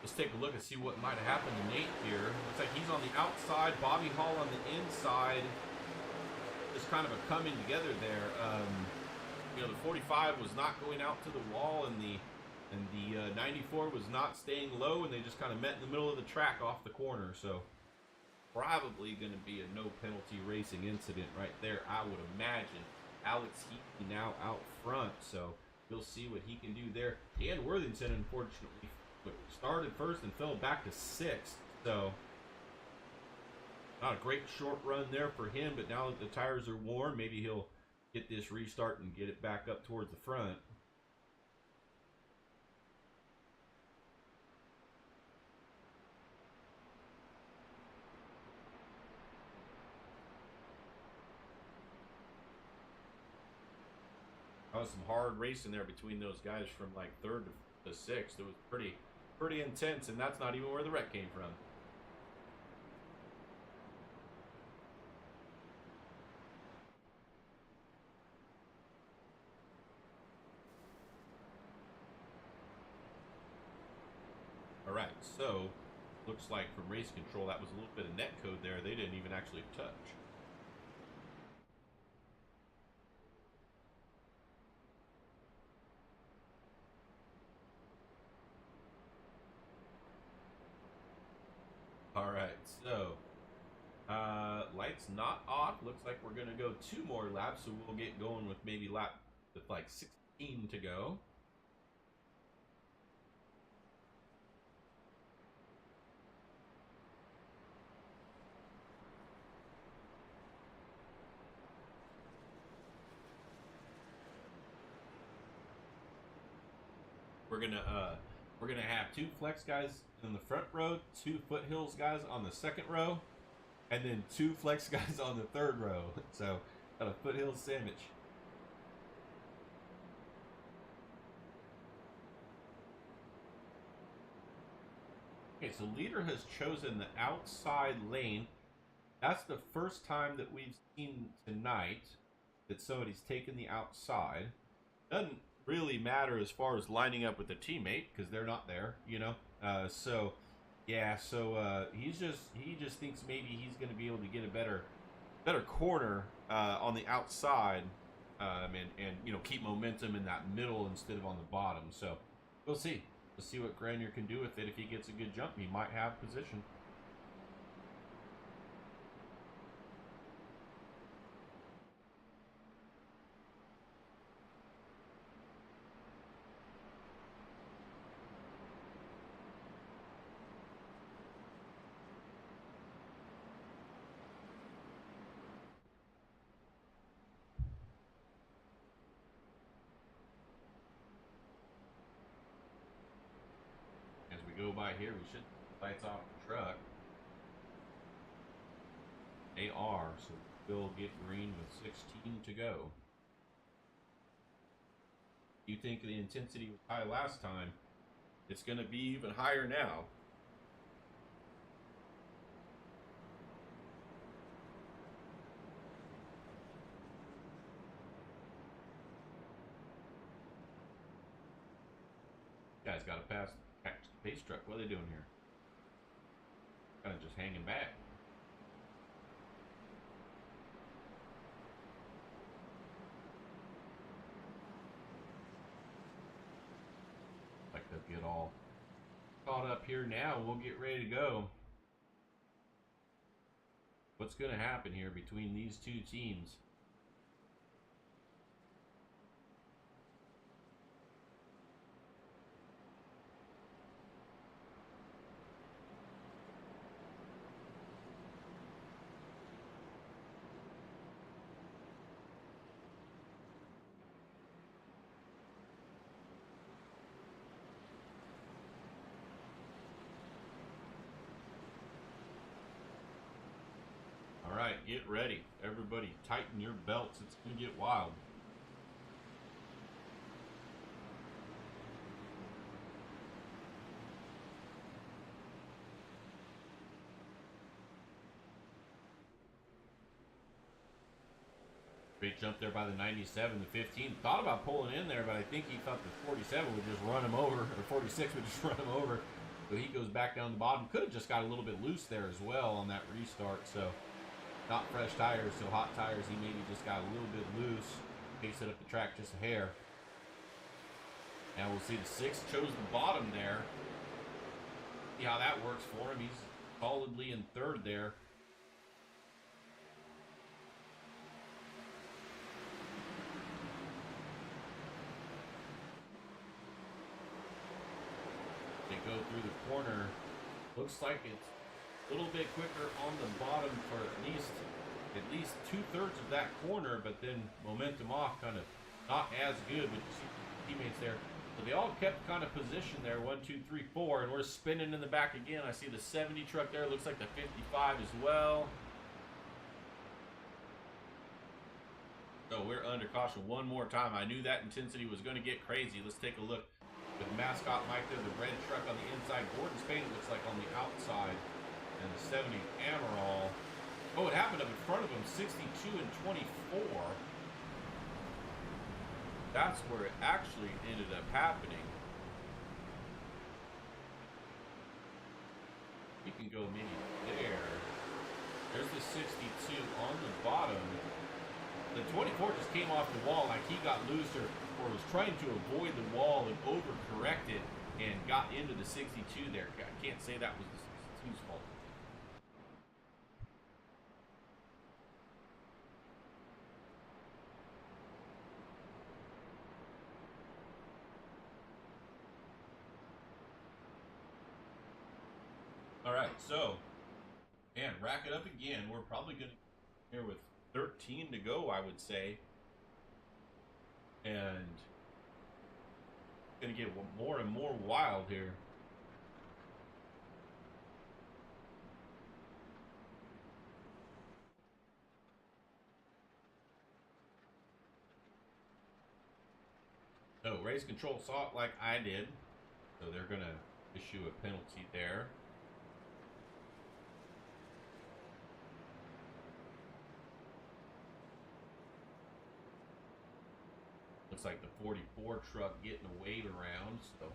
Let's take a look and see what might have happened to Nate here. Looks like he's on the outside, Bobby Hall on the inside. Just kind of a coming together there. You know, the 45 was not going out to the wall, and the 94 was not staying low, and they just kind of met in the middle of the track off the corner. So probably going to be a no penalty racing incident right there, I would imagine. Alex Heaton now out front, so we'll see what he can do there. Dan Worthington, unfortunately, started first and fell back to 6th, so not a great short run there for him, but now that the tires are warm, maybe he'll get this restart and get it back up towards the front. That was some hard racing there between those guys from like 3rd to 6th. It was pretty intense, and that's not even where the wreck came from. All right, so looks like from race control that was a little bit of net code there. They didn't even actually touch. All right, so lights not off. Looks like we're gonna go 2 more laps, so we'll get going with maybe lap with like 16 to go. We're gonna have 2 flex guys in the front row, 2 foothills guys on the second row, and then 2 flex guys on the third row. So got a foothills sandwich. Okay, so leader has chosen the outside lane. That's the first time that we've seen tonight that somebody's taken the outside. Doesn't really matter as far as lining up with the teammate because they're not there, you know. So yeah, so he just thinks maybe he's going to be able to get a better corner on the outside, and you know, keep momentum in that middle instead of on the bottom. So we'll see. We'll see what Grenier can do with it. If he gets a good jump, he might have position. Go by here, we should lights off the truck. They are, so we'll get green with 16 to go. You think the intensity was high last time? It's going to be even higher now. Guys got to pass the pace truck. What are they doing here? Kind of just hanging back. Like they'll get all caught up here now. We'll get ready to go. What's going to happen here between these two teams? All right, get ready. Everybody tighten your belts. It's going to get wild. Great jump there by the 97. The 15 thought about pulling in there, but I think he thought the 47 would just run him over, or 46 would just run him over. So he goes back down the bottom. Could have just got a little bit loose there as well on that restart. So not fresh tires, so hot tires, he maybe just got a little bit loose. Paced it up the track just a hair. Now we'll see the 6 chose the bottom there. See how that works for him. He's solidly in third there. They go through the corner. Looks like it's a little bit quicker on the bottom for at least 2/3 of that corner, but then momentum off, kind of not as good with the teammates there. So they all kept kind of position there, 1, 2, 3, 4, and we're spinning in the back again. I see the 70 truck there, looks like the 55 as well. So we're under caution one more time. I knew that intensity was going to get crazy. Let's take a look. With mascot Mike there, the red truck on the inside. Gordon Spain looks like on the outside. And the 70 Amaral. Oh, it happened up in front of him, 62 and 24. That's where it actually ended up happening. You can go maybe there. There's the 62 on the bottom. The 24 just came off the wall like he got loose or was trying to avoid the wall and overcorrected and got into the 62 there. I can't say that was the 62's fault. All right, so, man, rack it up again. We're probably going to here with 13 to go, I would say. And going to get more and more wild here. So, race control saw it like I did. So they're going to issue a penalty there. Looks like the 44 truck getting a wave around, so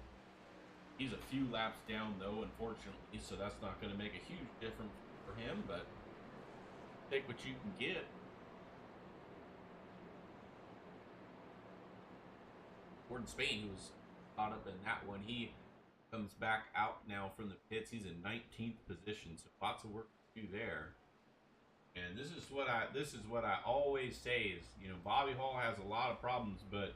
he's a few laps down though, unfortunately, so that's not going to make a huge difference for him, but take what you can get. Gordon Spain, who was caught up in that one, he comes back out now from the pits. He's in 19th position, so lots of work to do there. And this is what I always say is, you know, Bobby Hall has a lot of problems, but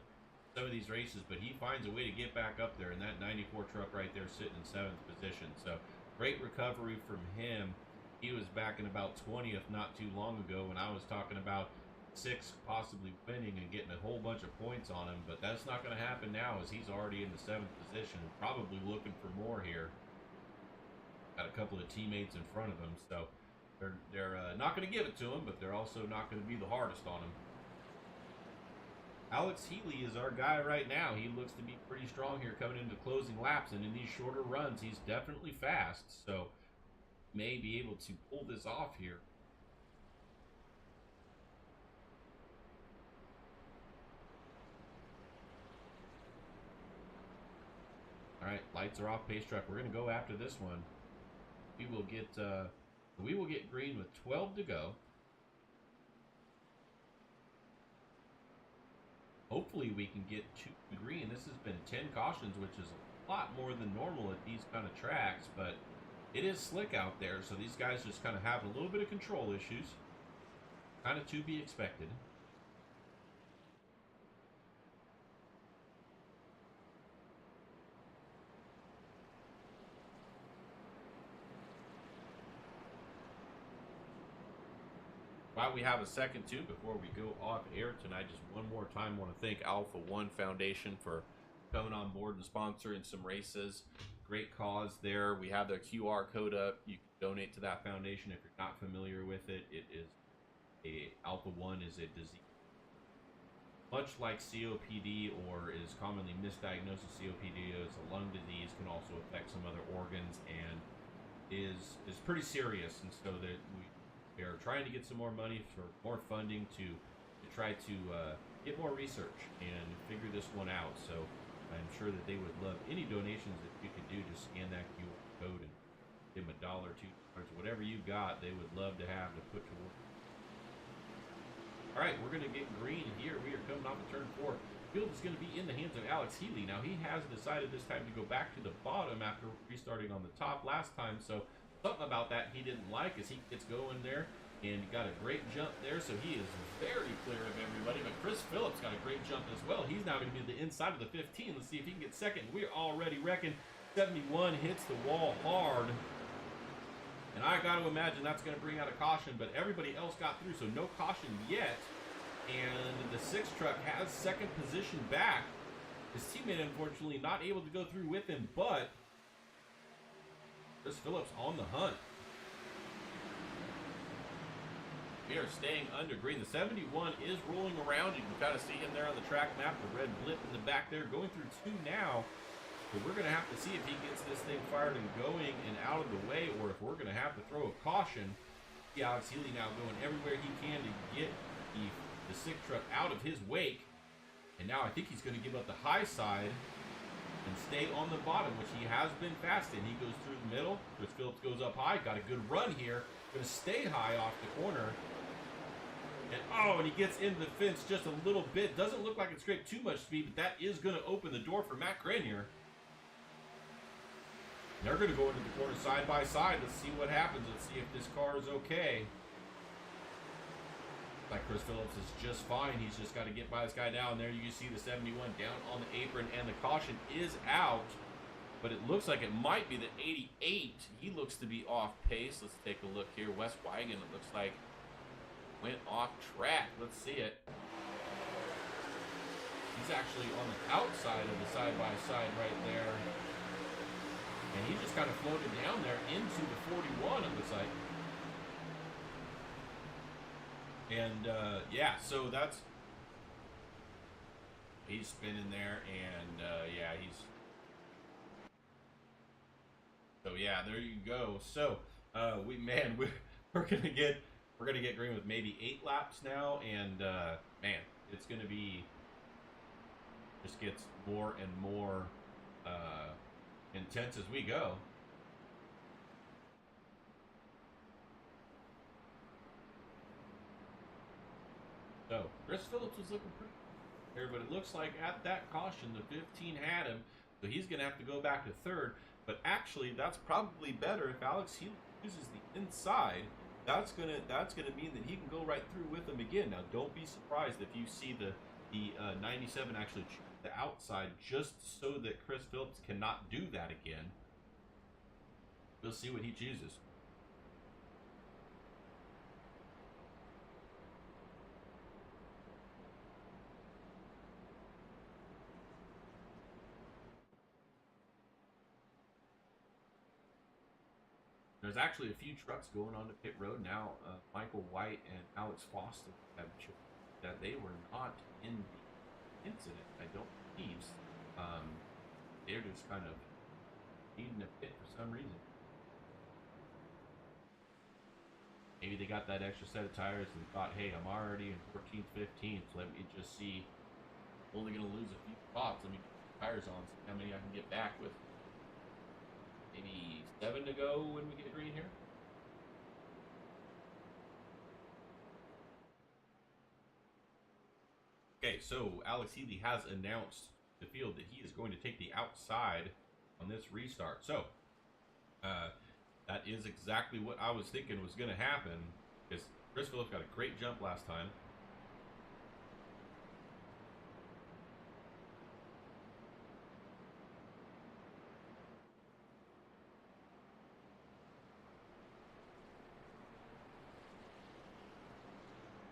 some of these races, but he finds a way to get back up there. And that 94 truck right there sitting in 7th position. So great recovery from him. He was back in about 20th not too long ago when I was talking about 6 possibly winning and getting a whole bunch of points on him. But that's not going to happen now as he's already in the 7th position, probably looking for more here. Got a couple of teammates in front of him, so they're not going to give it to him, but they're also not going to be the hardest on him. Alex Healy is our guy right now. He looks to be pretty strong here coming into closing laps, and in these shorter runs, he's definitely fast, so may be able to pull this off here. All right, lights are off, pace truck. We're going to go after this one. We will get green with 12 to go. Hopefully we can get to green. This has been 10 cautions, which is a lot more than normal at these kind of tracks, but it is slick out there, so these guys just kind of have a little bit of control issues. Kind of to be expected. While we have a second too, before we go off air tonight, just one more time, want to thank Alpha One Foundation for coming on board and sponsoring some races. Great cause there. We have their QR code up. You can donate to that foundation if you're not familiar with it. It is Alpha One is a disease much like COPD, or is commonly misdiagnosed as COPD. It's a lung disease, can also affect some other organs, and is pretty serious. And so that we are trying to get some more money for more funding to try to get more research and figure this one out. So I'm sure that they would love any donations that you could do to scan that QR code and give them $1, $2, whatever you got. They would love to have to put to work. All right, we're going to get green here. We are coming off of turn 4. Field is going to be in the hands of Alex Healy. Now, he has decided this time to go back to the bottom after restarting on the top last time. So something about that he didn't like as he gets going there. And he got a great jump there, so he is very clear of everybody. But Chris Phillips got a great jump as well. He's now going to be the inside of the 15. Let's see if he can get second. We're already reckon 71 hits the wall hard. And I got to imagine that's going to bring out a caution, but everybody else got through, so no caution yet. And the 6 truck has second position back. His teammate, unfortunately, not able to go through with him, but Chris Phillips on the hunt. We are staying under green. The 71 is rolling around. You can kind of see him there on the track map, the red blip in the back there, going through 2 now. So we're going to have to see if he gets this thing fired and going and out of the way, or if we're going to have to throw a caution. See Alex Healy now going everywhere he can to get the 6 truck out of his wake. And now I think he's going to give up the high side and stay on the bottom, which he has been fast in. He goes through the middle. Chris Phillips goes up high. Got a good run here. Going to stay high off the corner. And he gets into the fence just a little bit. Doesn't look like it scraped too much speed, but that is going to open the door for Matt Grenier. They're going to go into the corner side by side. Let's see what happens. Let's see if this car is okay. Like Chris Phillips is just fine. He's just got to get by this guy down there. You can see the 71 down on the apron, and the caution is out. But it looks like it might be the 88. He looks to be off pace. Let's take a look here. Wes Wagon, it looks like, went off track. Let's see it. He's actually on the outside of the side-by-side right there. And he just kind of floated down there into the 41 of the site. And, yeah, so that's... He's spinning there, and, yeah, he's... So, yeah, there you go. So, we're going to get green with maybe 8 laps now, and, man, it's going to be... Just gets more and more, intense as we go. So Chris Phillips was looking pretty here, but it looks like at that caution the 15 had him, so he's going to have to go back to third. But actually, that's probably better if Alex Healy uses the inside. That's gonna mean that he can go right through with him again. Now, don't be surprised if you see the 97 actually choose the outside, just so that Chris Phillips cannot do that again. We'll see what he chooses. There's actually a few trucks going on to pit road now. Michael White and Alex Foster have chosen that they were not in the incident. I don't believe. They're just kind of needing a pit for some reason. Maybe they got that extra set of tires and thought, hey, I'm already in 14th, 15th. Let me just see. I'm only going to lose a few spots. Let me get the tires on, see how many I can get back with. Maybe 7 to go when we get green here. Okay, so Alex Healy has announced the field that he is going to take the outside on this restart. So, that is exactly what I was thinking was going to happen, because Chris Phillips got a great jump last time.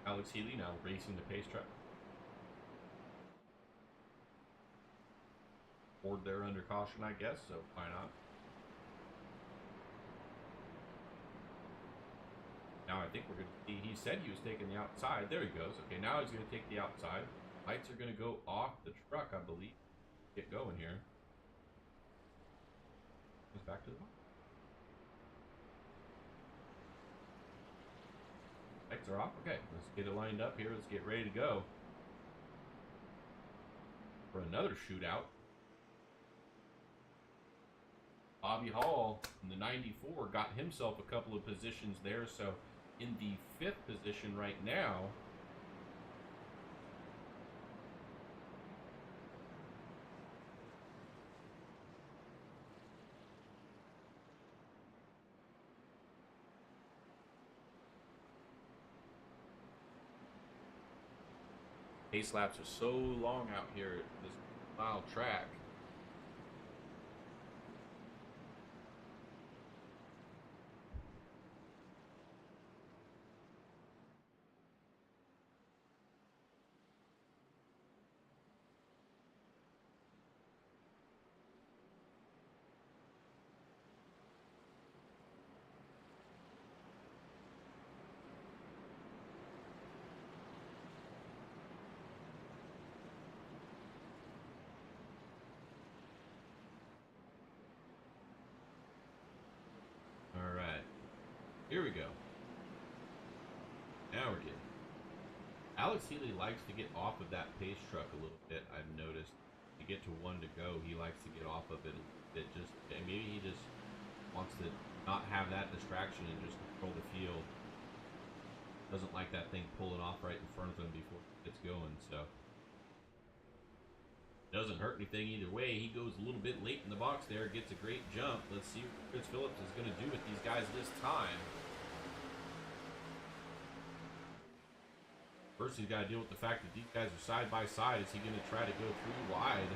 Alex Healy now racing the pace truck. Ford there under caution, I guess, so why not? Now I think we're going to see, he said he was taking the outside. There he goes. Okay, now he's going to take the outside. Lights are going to go off the truck, I believe. Get going here. He's back to the bottom. Lights are off. Okay, let's get it lined up here. Let's get ready to go for another shootout. Bobby Hall in the 94 got himself a couple of positions there, so in the 5th position right now. Pace laps are so long out here at this mile track. Here we go. Now we're getting. Alex Healy likes to get off of that pace truck a little bit, I've noticed. To get to 1 to go, he likes to get off of it a bit. Just maybe he just wants to not have that distraction and just control the field. Doesn't like that thing pulling off right in front of him before it gets going, so. Doesn't hurt anything either way. He goes a little bit late in the box there, gets a great jump. Let's see what Chris Phillips is going to do with these guys this time. First, he's got to deal with the fact that these guys are side by side. Is he going to try to go 3 wide?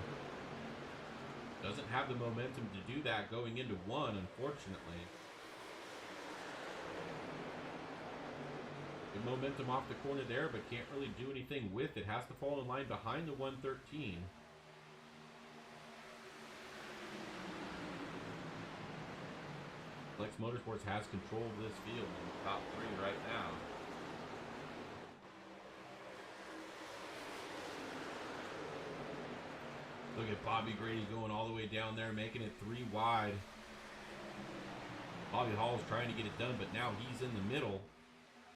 Doesn't have the momentum to do that going into 1, unfortunately. Good momentum off the corner there, but can't really do anything with it. Has to fall in line behind the 113. Flex Motorsports has control of this field in the top 3 right now. Look at Bobby Grady going all the way down there, making it 3 wide. Bobby Hall's trying to get it done, but now he's in the middle.